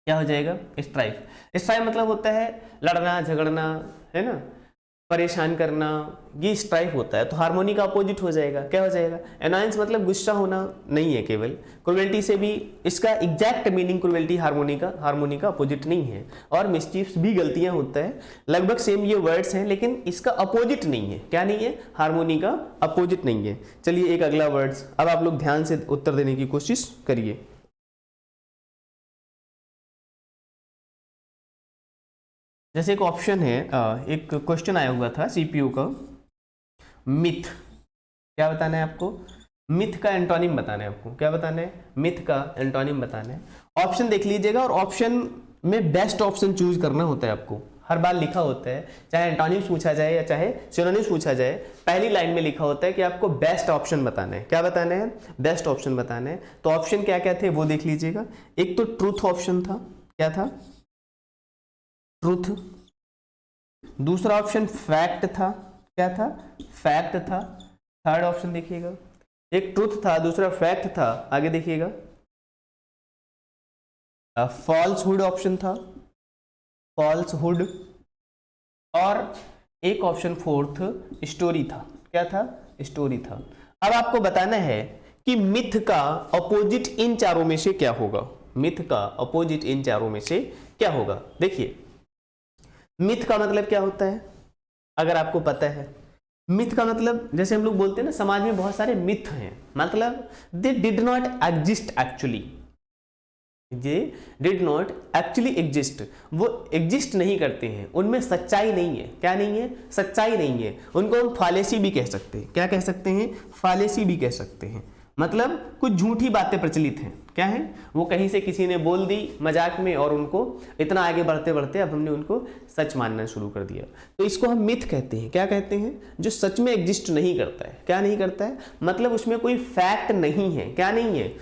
क्या हो जाएगा, स्ट्राइफ। स्ट्राइफ मतलब होता है लड़ना झगड़ना, है ना, परेशान करना, ये स्ट्राइफ होता है। तो हार्मोनी का अपोजिट हो जाएगा, क्या हो जाएगा, एनॉयंस मतलब गुस्सा होना नहीं है केवल, क्रुएल्टी से भी इसका एग्जैक्ट मीनिंग क्रुएल्टी हार्मोनी का अपोजिट नहीं है। और मिसचीफ्स भी गलतियां होता है, लगभग सेम ये वर्ड्स हैं, लेकिन इसका अपोजिट नहीं है। क्या नहीं है, हार्मोनी का अपोजिट नहीं है। चलिए एक अगला वर्ड्स, अब आप लोग ध्यान से उत्तर देने की कोशिश करिए। जैसे एक ऑप्शन है, एक क्वेश्चन आया हुआ था सीपीयू का, मिथ। क्या बताना है आपको, मिथ का एंटोनिम बताना है आपको। क्या बताना है, मिथ का एंटोनिम बताना है। ऑप्शन देख लीजिएगा, और ऑप्शन में बेस्ट ऑप्शन चूज करना होता है आपको। हर बार लिखा होता है, चाहे एंटोनिम्स पूछा जाए या चाहे सिनोनिम्स पूछा जाए, पहली लाइन में लिखा होता है कि आपको बेस्ट ऑप्शन बताना है। क्या बताना है, बेस्ट ऑप्शन बताना है। तो ऑप्शन क्या क्या थे वो देख लीजिएगा। एक तो ट्रूथ ऑप्शन था, क्या था, ट्रूथ। दूसरा ऑप्शन फैक्ट था, क्या था, फैक्ट था। थर्ड ऑप्शन देखिएगा, एक ट्रूथ था, दूसरा फैक्ट था, आगे देखिएगा फॉल्सहुड ऑप्शन था, फॉल्सहुड। और एक ऑप्शन फोर्थ स्टोरी था। क्या था, स्टोरी था। अब आपको बताना है कि मिथ का अपोजिट इन चारों में से क्या होगा। मिथ का अपोजिट इन चारों में से क्या होगा। देखिए, मिथ का मतलब क्या होता है, अगर आपको पता है, मिथ का मतलब जैसे हम लोग बोलते हैं ना, समाज में बहुत सारे मिथ हैं, मतलब they did not exist actually, J did not actually exist, वो एग्जिस्ट नहीं करते हैं, उनमें सच्चाई नहीं है। क्या नहीं है, सच्चाई नहीं है। उनको हम फालेसी भी कह सकते हैं। क्या कह सकते हैं, फालेसी भी कह सकते हैं। मतलब कुछ झूठी बातें प्रचलित हैं। क्या है, वो कहीं से किसी ने बोल दी मजाक में, और उनको इतना आगे बढ़ते बढ़ते अब हमने उनको सच मानना शुरू कर दिया। तो इसको हम मिथ कहते हैं। क्या कहते हैं, जो सच में एग्जिस्ट नहीं करता है। क्या नहीं करता है, मतलब उसमें कोई फैक्ट नहीं है। क्या नहीं है,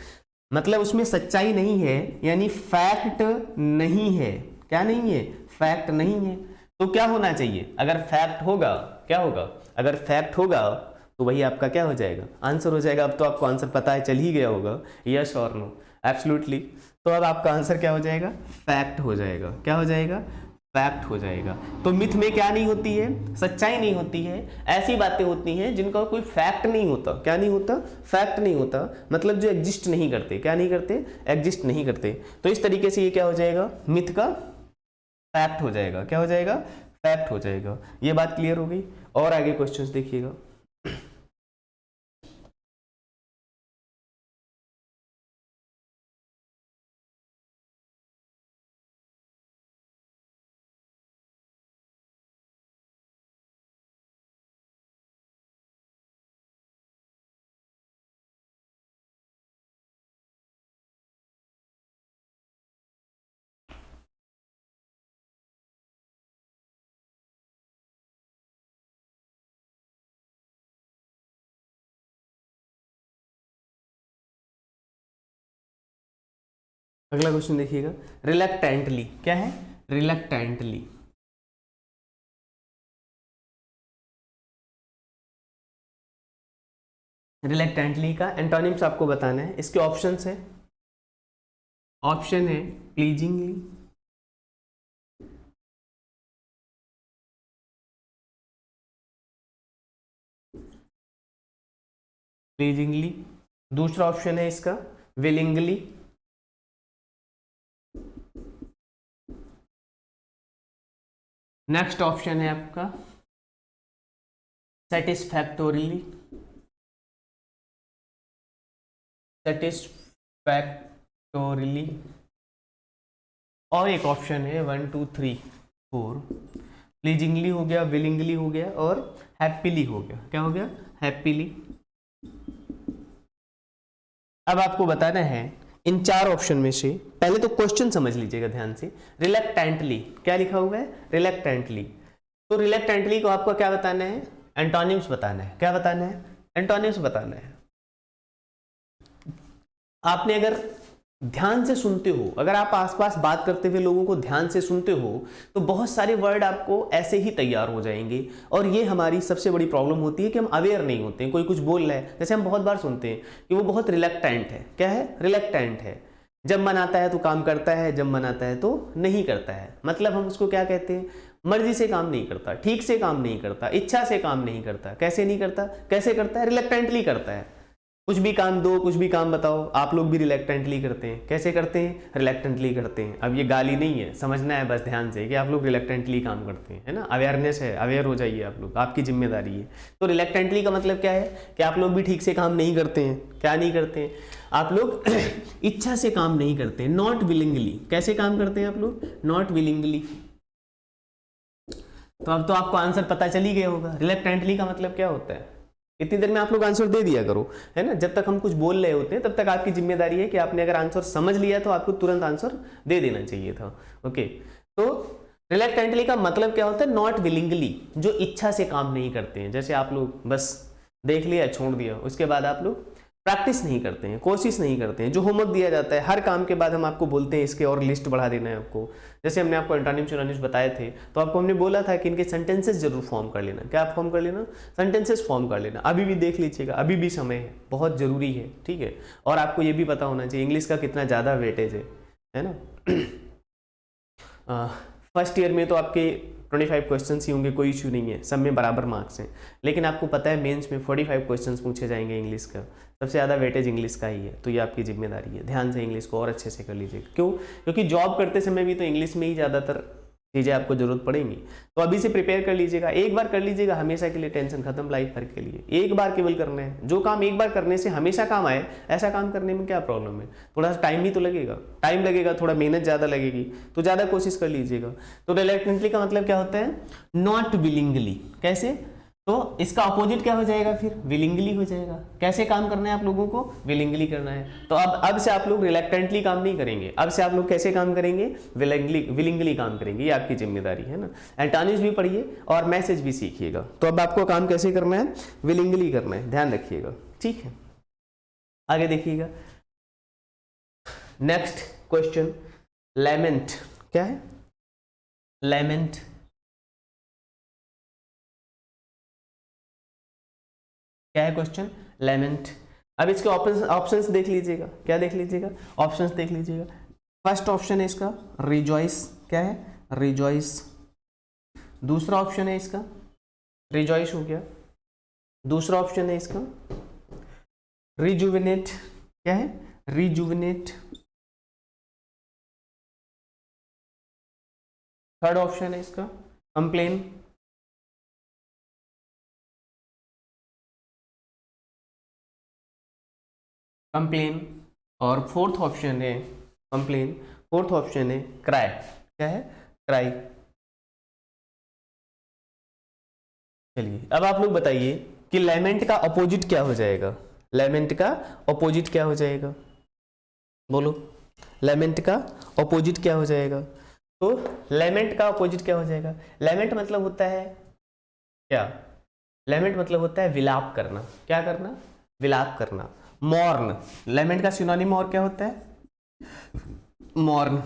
मतलब उसमें सच्चाई नहीं है, यानी फैक्ट नहीं है। क्या नहीं है, फैक्ट नहीं है। तो क्या होना चाहिए, अगर फैक्ट होगा, क्या होगा, अगर फैक्ट होगा तो वही आपका क्या हो जाएगा, आंसर हो जाएगा। अब तो आपको आंसर पता है, चल ही गया होगा, यस और नो, एब्सोल्युटली। तो अब आपका आंसर क्या हो जाएगा, फैक्ट हो जाएगा। क्या हो जाएगा, फैक्ट हो जाएगा। तो मिथ में क्या नहीं होती है, सच्चाई नहीं होती है, ऐसी बातें होती हैं जिनका कोई फैक्ट नहीं होता। क्या नहीं होता, फैक्ट नहीं होता, मतलब जो एग्जिस्ट नहीं करते। क्या नहीं करते, एग्जिस्ट नहीं करते। तो इस तरीके से ये क्या हो जाएगा, मिथ का फैक्ट हो जाएगा। क्या हो जाएगा, फैक्ट हो जाएगा। ये बात क्लियर हो गई। और आगे क्वेश्चंस देखिएगा। अगला क्वेश्चन देखिएगा, रिलक्टेंटली। क्या है, रिलक्टेंटली। रिलक्टेंटली का एंटोनिम्स आपको बताना है। इसके ऑप्शंस है, ऑप्शन है प्लीजिंगली, प्लीजिंगली, दूसरा ऑप्शन है इसका विलिंगली, नेक्स्ट ऑप्शन है आपका सेटिस्फैक्टोरिली, सेटिस्फैक्टोरिली, और एक ऑप्शन है 1 2 3 4 प्लीजिंगली हो गया, विलिंगली हो गया और हैप्पीली हो गया। क्या हो गया? हैप्पीली। अब आपको बताना है इन चार ऑप्शन में से, पहले तो क्वेश्चन समझ लीजिएगा ध्यान से। रिलक्टेंटली, क्या लिखा हुआ है? रिलक्टेंटली। तो रिलक्टेंटली को आपको क्या बताना है? एंटोनिम्स बताना है। क्या बताना है? एंटोनिम्स बताना है। आपने अगर ध्यान से सुनते हो, अगर आप आसपास बात करते हुए लोगों को ध्यान से सुनते हो, तो बहुत सारे वर्ड आपको ऐसे ही तैयार हो जाएंगे। और ये हमारी सबसे बड़ी प्रॉब्लम होती है कि हम अवेयर नहीं होते हैं। कोई कुछ बोल रहा है, जैसे हम बहुत बार सुनते हैं कि वो बहुत रिलक्टेंट है। क्या है? रिलक्टेंट है। जब मन आता है तो काम करता है, जब मन आता है तो नहीं करता है। मतलब हम उसको क्या कहते हैं? मर्जी से काम नहीं करता, ठीक से काम नहीं करता, इच्छा से काम नहीं करता। कैसे नहीं करता? कैसे करता है? रिलक्टेंटली करता है। कुछ भी काम दो, कुछ भी काम बताओ, आप लोग भी रिलक्टेंटली करते हैं। कैसे करते हैं? रिलक्टेंटली करते हैं। अब ये गाली नहीं है, समझना है बस ध्यान से कि आप लोग रिलक्टेंटली काम करते हैं, है ना। अवेयरनेस है, अवेयर हो जाइए आप लोग, आपकी जिम्मेदारी है। तो रिलक्टेंटली का मतलब क्या है? कि आप लोग भी ठीक से काम नहीं करते हैं। क्या नहीं करते हैं? आप लोग इच्छा से काम नहीं करते हैं, नॉट विलिंगली। कैसे काम करते हैं आप लोग? Not willingly. तो अब तो आपको आंसर पता चल ही गया होगा रिलक्टेंटली का मतलब क्या होता है। इतनी देर में आप लोग आंसर दे दिया करो, है ना। जब तक हम कुछ बोल रहे होते हैं तब तक आपकी जिम्मेदारी है कि आपने अगर आंसर समझ लिया तो आपको तुरंत आंसर दे देना चाहिए था। ओके, तो रिलक्टेंटली का मतलब क्या होता है? नॉट विलिंगली, जो इच्छा से काम नहीं करते हैं। जैसे आप लोग बस देख लिया, छोड़ दिया, उसके बाद आप लोग प्रैक्टिस नहीं करते हैं, कोशिश नहीं करते हैं। जो होमवर्क दिया जाता है हर काम के बाद हम आपको बोलते हैं इसके और लिस्ट बढ़ा देना है आपको। जैसे हमने आपको एंटोनिम्स सिनोनिम्स बताए थे, तो आपको हमने बोला था कि इनके सेंटेंसेस जरूर फॉर्म कर लेना। क्या फॉर्म कर लेना? सेंटेंसेस फॉर्म कर लेना। अभी भी देख लीजिएगा, अभी भी समय है, बहुत जरूरी है, ठीक है। और आपको ये भी पता होना चाहिए इंग्लिश का कितना ज़्यादा वेटेज है ना। फर्स्ट ईयर में तो आपके 25 क्वेश्चंस ही होंगे, कोई इशू नहीं है, सब में बराबर मार्क्स हैं। लेकिन आपको पता है मेंस में 45 क्वेश्चंस पूछे जाएंगे इंग्लिश का, सबसे ज़्यादा वेटेज इंग्लिश का ही है। तो ये आपकी जिम्मेदारी है, ध्यान से इंग्लिश को और अच्छे से कर लीजिएगा। क्यों? क्योंकि जॉब करते समय भी तो इंग्लिश में ही ज़्यादातर चीज़ें आपको जरूरत पड़ेंगी। तो अभी से प्रिपेयर कर लीजिएगा, एक बार कर लीजिएगा, हमेशा के लिए टेंशन खत्म लाइफ भर के लिए। एक बार केवल करना है, जो काम एक बार करने से हमेशा काम आए, ऐसा काम करने में क्या प्रॉब्लम है। थोड़ा सा टाइम भी तो लगेगा, टाइम लगेगा, थोड़ा मेहनत ज़्यादा लगेगी, तो ज़्यादा कोशिश कर लीजिएगा। तो रिलक्टेंटली का मतलब क्या होता है? Not willingly. कैसे? तो इसका अपोजिट क्या हो जाएगा फिर? विलिंगली हो जाएगा। कैसे काम करना है आप लोगों को? विलिंगली करना है। तो अब से आप लोग रिलक्टेंटली काम नहीं करेंगे, अब से आप लोग कैसे काम करेंगे? विलिंगली काम करेंगे। ये आपकी जिम्मेदारी है ना। एंटोनिम्स भी पढ़िए और मैसेज भी सीखिएगा। तो अब आपको काम कैसे करना है? विलिंगली करना है, ध्यान रखिएगा, ठीक है। आगे देखिएगा, नेक्स्ट क्वेश्चन, लैमेंट। क्या है? लैमेंट। क्या है क्वेश्चन? लैमेंट। अब इसके ऑप्शंस देख लीजिएगा। क्या देख लीजिएगा? ऑप्शंस देख लीजिएगा। फर्स्ट ऑप्शन है इसका रिजॉइस। क्या है? रिजॉइस। दूसरा ऑप्शन है इसका रिजॉइस हो गया। दूसरा ऑप्शन है इसका रिजुविनेट। क्या है? रिजुविनेट। थर्ड ऑप्शन है इसका कंप्लेन। कंप्लेन। और फोर्थ ऑप्शन है कंप्लेन, फोर्थ ऑप्शन है क्राई। क्या है? क्राई। चलिए अब आप लोग बताइए कि लेमेंट का अपोजिट क्या हो जाएगा? लेमेंट का अपोजिट क्या हो जाएगा? बोलो, लेमेंट का अपोजिट क्या हो जाएगा? तो लेमेंट का अपोजिट क्या हो जाएगा? लेमेंट मतलब होता है क्या? लेमेंट मतलब होता है विलाप करना। क्या करना? विलाप करना। मॉर्न, लेमेंट का सिनोनिम और क्या होता है? मॉर्न,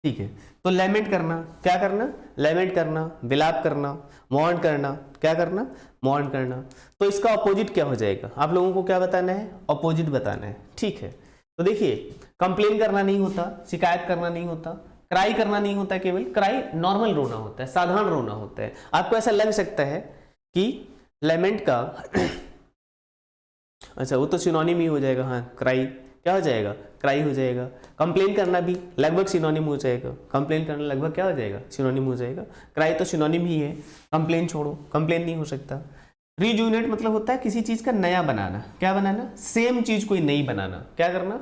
ठीक है। तो लेमेंट करना, क्या करना? लेमेंट करना, विलाप करना, मॉर्न करना। क्या करना? मॉर्न करना। तो इसका अपोजिट क्या हो जाएगा? आप लोगों को क्या बताना है? अपोजिट बताना है, ठीक है। तो देखिए, कंप्लेन करना नहीं होता, शिकायत करना नहीं होता, क्राई करना नहीं होता। केवल क्राई नॉर्मल रोना होता है, साधारण रोना होता है। आपको ऐसा लग सकता है कि लेमेंट का अच्छा वो तो सिनोनिम ही हो जाएगा, हाँ क्राई क्या हो जाएगा, क्राई हो जाएगा। कंप्लेन करना भी लगभग सिनोनिम हो जाएगा, कंप्लेन करना लगभग क्या हो जाएगा, सिनोनिम हो जाएगा। क्राई तो सिनोनिम ही है, कंप्लेन छोड़ो, कंप्लेन नहीं हो सकता। रिजुनेट मतलब होता है किसी चीज का नया बनाना, क्या बनाना, सेम चीज कोई नई बनाना, क्या करना,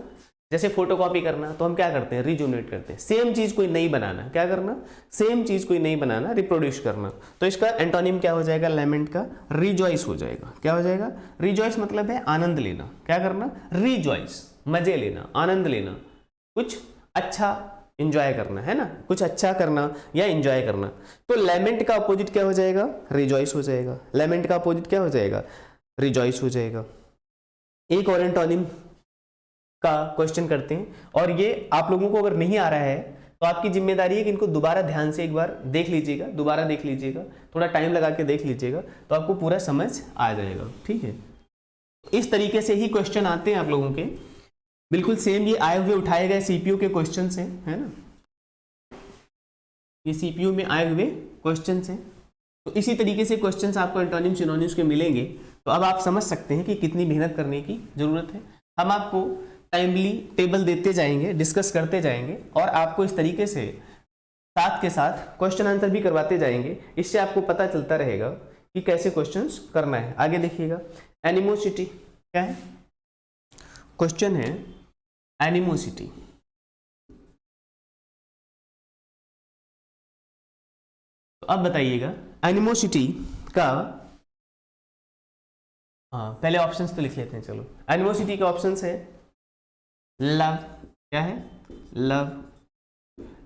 जैसे फोटोकॉपी करना तो हम क्या करते हैं, रिजुनेट करते हैं। सेम चीज कोई नई बनाना, क्या करना, सेम चीज कोई नई बनाना, रिप्रोड्यूस करना। तो इसका एंटोनिम क्या हो जाएगा, लेमेंट का, रिजॉइस हो जाएगा। क्या हो जाएगा, रिजॉइस मतलब है आनंद लेना, क्या करना, रिजॉइस मजे लेना, आनंद लेना, कुछ अच्छा इंजॉय करना, है ना, कुछ अच्छा करना या इंजॉय करना। तो लेमेंट का अपोजिट क्या हो जाएगा, रिजॉइस हो जाएगा। लेमेंट का अपोजिट क्या हो जाएगा, रिजॉइस हो जाएगा। एक और एंटोनिम का क्वेश्चन करते हैं, और ये आप लोगों को अगर नहीं आ रहा है तो आपकी जिम्मेदारी है कि इनको दोबारा ध्यान से एक बार देख लीजिएगा, दोबारा देख लीजिएगा, थोड़ा टाइम लगा के देख लीजिएगा तो आपको पूरा समझ आ जाएगा, ठीक है। इस तरीके से ही क्वेश्चन आते हैं आप लोगों के, बिल्कुल सेम ये आए हुए उठाए गए सीपीयू के क्वेश्चन हैं, है ना, ये सीपीयू में आए हुए क्वेश्चन हैं। तो इसी तरीके से क्वेश्चन आपको एंटोनिम सिनोनिम्स के मिलेंगे। तो अब आप समझ सकते हैं कि कितनी मेहनत करने की जरूरत है। हम आपको टाइमली टेबल देते जाएंगे, डिस्कस करते जाएंगे, और आपको इस तरीके से साथ के साथ क्वेश्चन आंसर भी करवाते जाएंगे। इससे आपको पता चलता रहेगा कि कैसे क्वेश्चंस करना है। आगे देखिएगा, एनिमोसिटी क्या है, क्वेश्चन है एनिमोसिटी। तो अब बताइएगा एनिमोसिटी का, हाँ पहले ऑप्शंस तो लिख लेते हैं, चलो। एनिमोसिटी के ऑप्शंस है लव, क्या है, लव,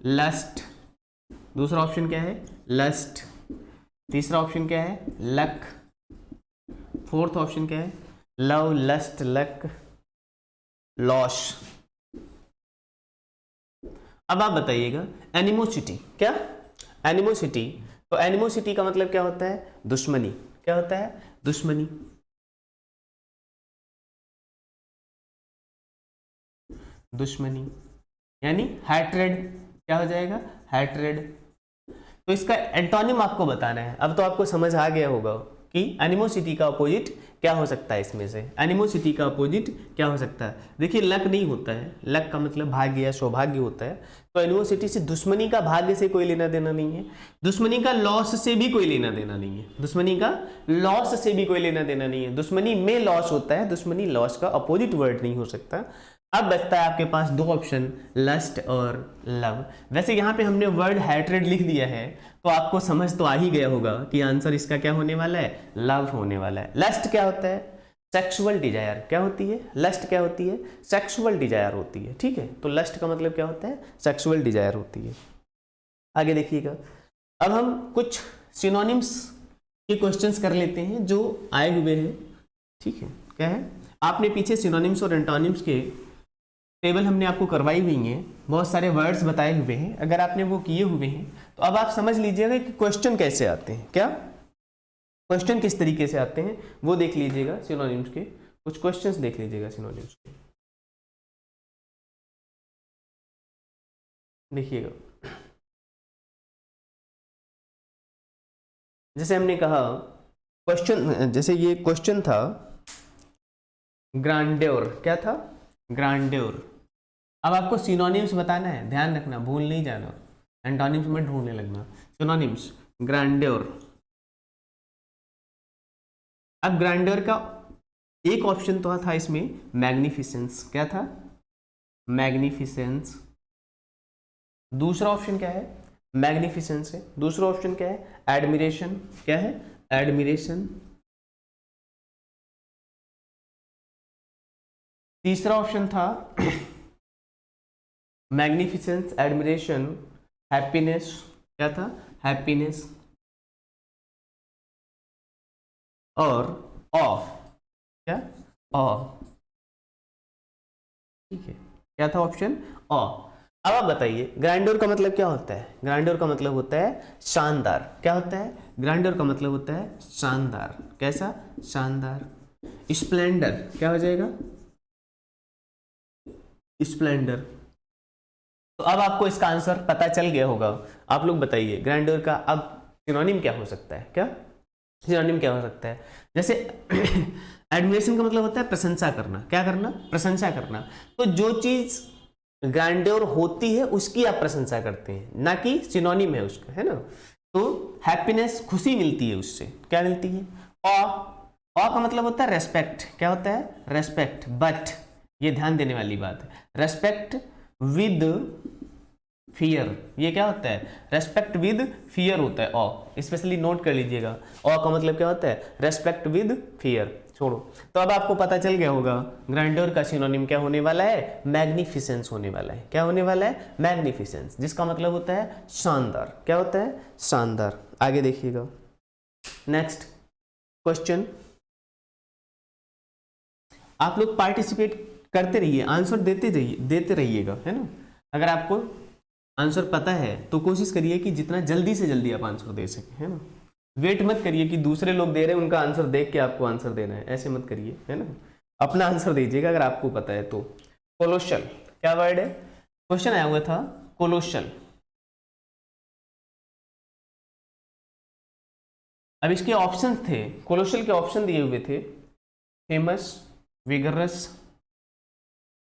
लस्ट, दूसरा ऑप्शन क्या है, लस्ट, तीसरा ऑप्शन क्या है, लक, फोर्थ ऑप्शन क्या है, लव, लस्ट, लक, लॉस। अब आप बताइएगा एनिमोसिटी क्या, एनिमोसिटी, तो एनिमोसिटी का मतलब क्या होता है, दुश्मनी, क्या होता है, दुश्मनी। दुश्मनी यानी हैट्रेड, क्या हो जाएगा, हैट्रेड। तो इसका एंटोनिम आपको बताना है। अब तो आपको समझ आ गया होगा कि एनिमोसिटी का अपोजिट क्या हो सकता है। इसमें से एनिमोसिटी का अपोजिट क्या हो सकता है, देखिए लक नहीं होता है, लक का मतलब भाग्य या सौभाग्य होता है। तो एनिमोसिटी से दुश्मनी का भाग्य से कोई लेना देना नहीं है, दुश्मनी का लॉस से भी कोई लेना देना नहीं है, दुश्मनी का लॉस से भी कोई लेना देना नहीं है। दुश्मनी में लॉस होता है, दुश्मनी लॉस का अपोजिट वर्ड नहीं हो सकता। अब बचता है आपके पास दो ऑप्शन, लस्ट और लव। वैसे यहाँ पे हमने वर्ड हैट्रेड लिख दिया है तो आपको समझ तो आ ही गया होगा कि आंसर इसका क्या होने वाला है, लव होने वाला है। लस्ट क्या होता है, सेक्सुअल डिजायर, क्या होती है, लस्ट क्या होती है, सेक्सुअल डिजायर होती है, ठीक है। तो लस्ट का मतलब क्या होता है, सेक्सुअल डिजायर होती है। आगे देखिएगा, अब हम कुछ सिनोनिम्स के क्वेश्चंस कर लेते हैं जो आए हुए हैं, ठीक है। क्या है, आपने पीछे सिनोनिम्स और एंटोनिम्स के टेबल हमने आपको करवाई हुई है, बहुत सारे वर्ड्स बताए हुए हैं, अगर आपने वो किए हुए हैं तो अब आप समझ लीजिएगा कि क्वेश्चन कैसे आते हैं, क्या क्वेश्चन किस तरीके से आते हैं वो देख लीजिएगा। सिनोनिम्स के कुछ क्वेश्चंस देख लीजिएगा सिनोनिम्स के, देखिएगा। जैसे हमने कहा क्वेश्चन, जैसे ये क्वेश्चन था ग्रांड्योर, क्या था, ग्रांड्योर। अब आपको सिनोनिम्स बताना है, ध्यान रखना, भूल नहीं जाना, एंटोनिम्स में ढूंढने लगना। सिनोनिम्स, ग्रांड्योर। अब ग्रांड्योर का एक ऑप्शन तो था इसमें मैग्निफिसेंस, क्या था, मैग्निफिसेंस। दूसरा ऑप्शन क्या है, मैग्निफिसेंस है। दूसरा ऑप्शन क्या है, एडमिरेशन, क्या है, एडमिरेशन। तीसरा ऑप्शन था मैग्निफिसेंस, एडमिरेशन, हैप्पीनेस, क्या था, हैप्पीनेस, और ऑफ, क्या, ऑ, ठीक है। क्या था ऑप्शन, ऑ। अब आप बताइए ग्रांड्योर का मतलब क्या होता है, ग्रांड्योर का मतलब होता है शानदार, क्या होता है, ग्रांड्योर का मतलब होता है शानदार, कैसा, शानदार। स्प्लेंडर क्या हो जाएगा, स्प्लेंडर। तो अब आपको इसका आंसर पता चल गया होगा। आप लोग बताइए ग्रांड्योर का अब सिनोनिम क्या हो सकता है, क्या सिनोनिम क्या हो सकता है? जैसे एडमिरेशन का मतलब होता है प्रशंसा करना। क्या करना? प्रशंसा करना। तो जो चीज ग्रैंड्योर होती है उसकी आप प्रशंसा करते हैं, ना कि सिनोनिम है उसका, है ना। तो हैप्पीनेस, खुशी मिलती है उससे। क्या मिलती है? ऑ का मतलब होता है रेस्पेक्ट। क्या होता है? रेस्पेक्ट। बट ये ध्यान देने वाली बात है, रेस्पेक्ट विद फियर। ये क्या होता है? रेस्पेक्ट विद फियर होता है ऑ, स्पेशली नोट कर लीजिएगा। ऑ का मतलब क्या होता है? Respect with fear. छोड़ो। तो अब आपको पता चल गया होगा ग्रैंडोर का सिनोनिम क्या होने वाला है? मैग्निफिसेंस होने वाला है। क्या होने वाला है? मैग्निफिसेंस, जिसका मतलब होता है शानदार। क्या होता है? शानदार। आगे देखिएगा, नेक्स्ट क्वेश्चन। आप लोग पार्टिसिपेट करते रहिए, आंसर देते रहिएगा, है ना। अगर आपको आंसर पता है तो कोशिश करिए कि जितना जल्दी से जल्दी आप आंसर दे सकें, है ना। वेट मत करिए कि दूसरे लोग दे रहे हैं उनका आंसर देख के आपको आंसर देना है, ऐसे मत करिए, है ना। अपना आंसर दीजिएगा अगर आपको पता है तो। कोलोशल क्या वर्ड है? क्वेश्चन आया हुआ था कोलोशल। अब इसके ऑप्शन थे, कोलोशल के ऑप्शन दिए हुए थे, फेमस, विगरस।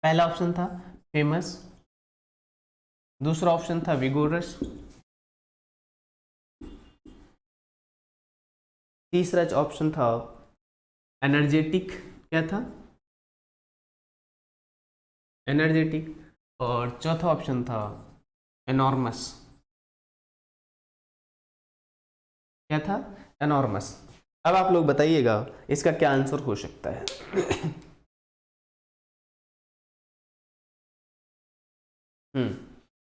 पहला ऑप्शन था फेमस, दूसरा ऑप्शन था विगोरस, तीसरा ऑप्शन था एनर्जेटिक। क्या था? एनर्जेटिक। और चौथा ऑप्शन था एनॉर्मस। क्या था? एनॉर्मस। अब आप लोग बताइएगा इसका क्या आंसर हो सकता है?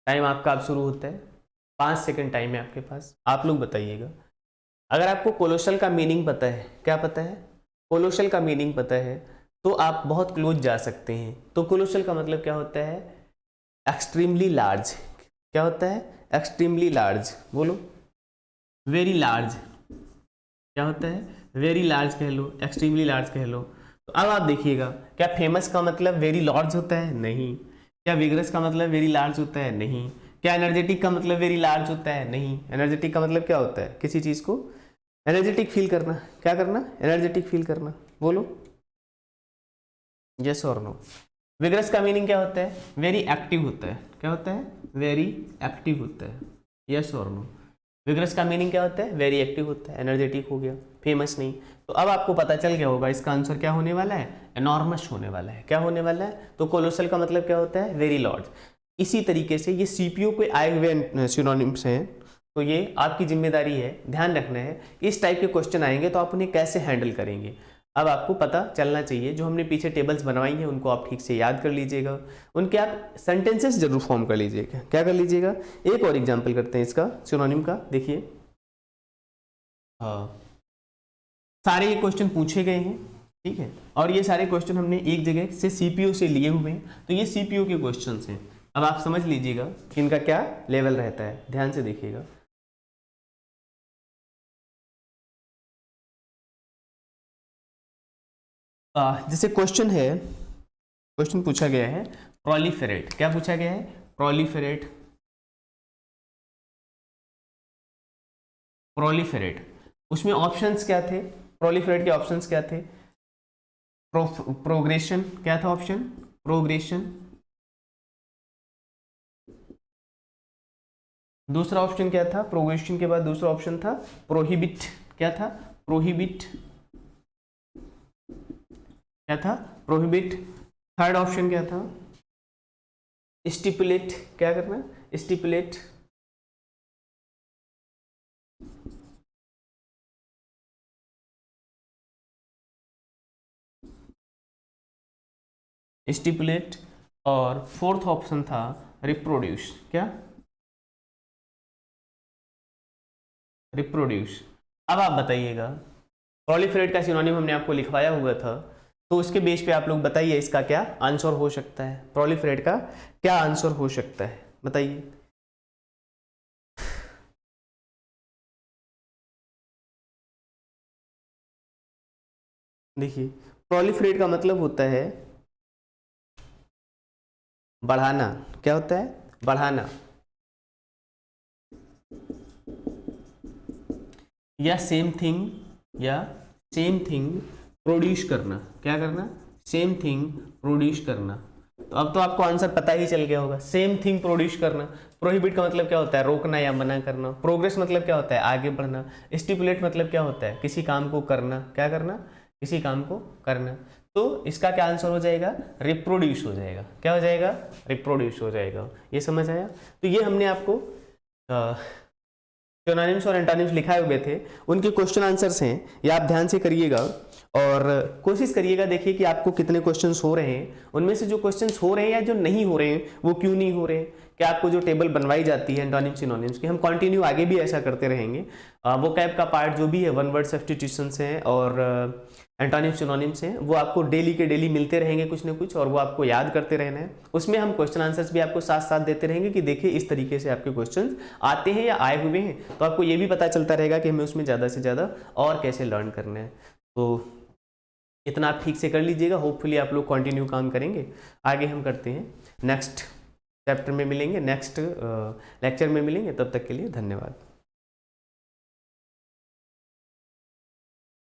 टाइम आपका अब शुरू होता है, 5 सेकंड टाइम है आपके पास, आप लोग बताइएगा। अगर आपको कोलोशल का मीनिंग पता है, क्या पता है? कोलोशल का मीनिंग पता है तो आप बहुत क्लोज जा सकते हैं। तो कोलोशल का मतलब क्या होता है? Extremely large. क्या होता है? Extremely large. बोलो। Very large. क्या होता है? वेरी लार्ज कह लो, एक्सट्रीमली लार्ज कह लो। तो अब आप देखिएगा, क्या फेमस का मतलब वेरी लार्ज होता है? नहीं। क्या विगरस का मतलब वेरी लार्ज होता है? नहीं। क्या एनर्जेटिक का मतलब वेरी लार्ज होता है? नहीं। एनर्जेटिक का मतलब क्या होता है? किसी चीज को एनर्जेटिक फील करना। क्या करना? एनर्जेटिक फील करना। बोलो यस और नो। विगरस का मीनिंग क्या होता है? वेरी एक्टिव होता है। क्या होता है? वेरी एक्टिव होता है। यस और नो। विगरस का मीनिंग क्या होता है? वेरी एक्टिव होता है। एनर्जेटिक हो गया, फेमस नहीं। तो अब आपको पता चल गया होगा इसका आंसर क्या होने वाला है? एनॉर्मस होने वाला है। क्या होने वाला है? तो कोलोसल का मतलब क्या होता है? Very large. इसी तरीके से ये सीपीयू के आए हुए सिनोनिम्स हैं, तो ये आपकी जिम्मेदारी है, ध्यान रखना है। इस टाइप के क्वेश्चन आएंगे तो आप उन्हें कैसे हैंडल करेंगे, अब आपको पता चलना चाहिए। जो हमने पीछे टेबल्स बनवाई हैं उनको आप ठीक से याद कर लीजिएगा, उनके आप सेंटेंसेस जरूर फॉर्म कर लीजिएगा। क्या कर लीजिएगा? एक और एग्जांपल करते हैं इसका सिनोनिम का, देखिए। हाँ, सारे ये क्वेश्चन पूछे गए हैं, ठीक है, और ये सारे क्वेश्चन हमने एक जगह से सीपीयू से लिए हुए हैं, तो ये सीपीयू के क्वेश्चन हैं। अब आप समझ लीजिएगा कि इनका क्या लेवल रहता है, ध्यान से देखिएगा। जैसे क्वेश्चन है, क्वेश्चन पूछा गया है प्रोलिफेरेट। क्या पूछा गया है? प्रोलिफेरेट। प्रोलिफेरेट, उसमें ऑप्शंस क्या थे? प्रोलिफेरेट के ऑप्शंस क्या थे? प्रोग्रेशन। क्या था ऑप्शन? प्रोग्रेशन। दूसरा ऑप्शन क्या था? प्रोग्रेशन के बाद दूसरा ऑप्शन था प्रोहिबिट। क्या था? प्रोहिबिट। क्या था? प्रोहिबिट। थर्ड ऑप्शन क्या था? स्टिपुलेट। क्या करना? स्टिपुलेट। स्टिपुलेट। और फोर्थ ऑप्शन था रिप्रोड्यूस। क्या? रिप्रोड्यूस। अब आप बताइएगा, प्रोलिफेरेट का सिनोनिम हमने आपको लिखवाया हुआ था, तो उसके बेस पे आप लोग बताइए इसका क्या आंसर हो सकता है, प्रोलिफेरेट का क्या आंसर हो सकता है, बताइए। देखिए, प्रोलिफरेट का मतलब होता है बढ़ाना। क्या होता है? बढ़ाना। या सेम थिंग या सेम थिंग प्रोड्यूस करना। क्या करना? सेम थिंग प्रोड्यूस करना। तो अब तो आपको आंसर पता ही चल गया होगा। सेम थिंग प्रोड्यूस करना। प्रोहिबिट का मतलब क्या होता है? रोकना या मना करना। प्रोग्रेस मतलब क्या होता है? आगे बढ़ना। स्टिपुलेट मतलब क्या होता है? किसी काम को करना। क्या करना? किसी काम को करना। तो इसका क्या आंसर हो जाएगा? रिप्रोड्यूस हो जाएगा। क्या हो जाएगा? रिप्रोड्यूस हो जाएगा। ये समझ आया? तो ये हमने आपको सिनोनिम्स और एंटोनिम्स लिखाए हुए थे, उनके क्वेश्चन आंसर्स हैं, ये आप ध्यान से करिएगा और कोशिश करिएगा। देखिए कि आपको कितने क्वेश्चंस हो रहे हैं, उनमें से जो क्वेश्चंस हो रहे हैं या जो नहीं हो रहे हैं वो क्यों नहीं हो रहे हैं। क्या आपको जो टेबल बनवाई जाती है एंटोनिम सिनोनिम्स की, हम कंटिन्यू आगे भी ऐसा करते रहेंगे। वो कैब का पार्ट जो भी है, वन वर्ड सब्स्टिट्यूशंस हैं और एंटोनिम सिनोनिम्स हैं, वो आपको डेली के डेली मिलते रहेंगे कुछ ना कुछ, और वो आपको याद करते रहना है। उसमें हम क्वेश्चन आंसर्स भी आपको साथ साथ देते रहेंगे कि देखिए इस तरीके से आपके क्वेश्चन आते हैं या आए हुए हैं, तो आपको ये भी पता चलता रहेगा कि हमें उसमें ज़्यादा से ज़्यादा और कैसे लर्न करना है। तो इतना आप ठीक से कर लीजिएगा, होपफुली आप लोग कंटिन्यू काम करेंगे। आगे हम करते हैं, नेक्स्ट चैप्टर में मिलेंगे, नेक्स्ट लेक्चर में मिलेंगे। तब तक के लिए धन्यवाद।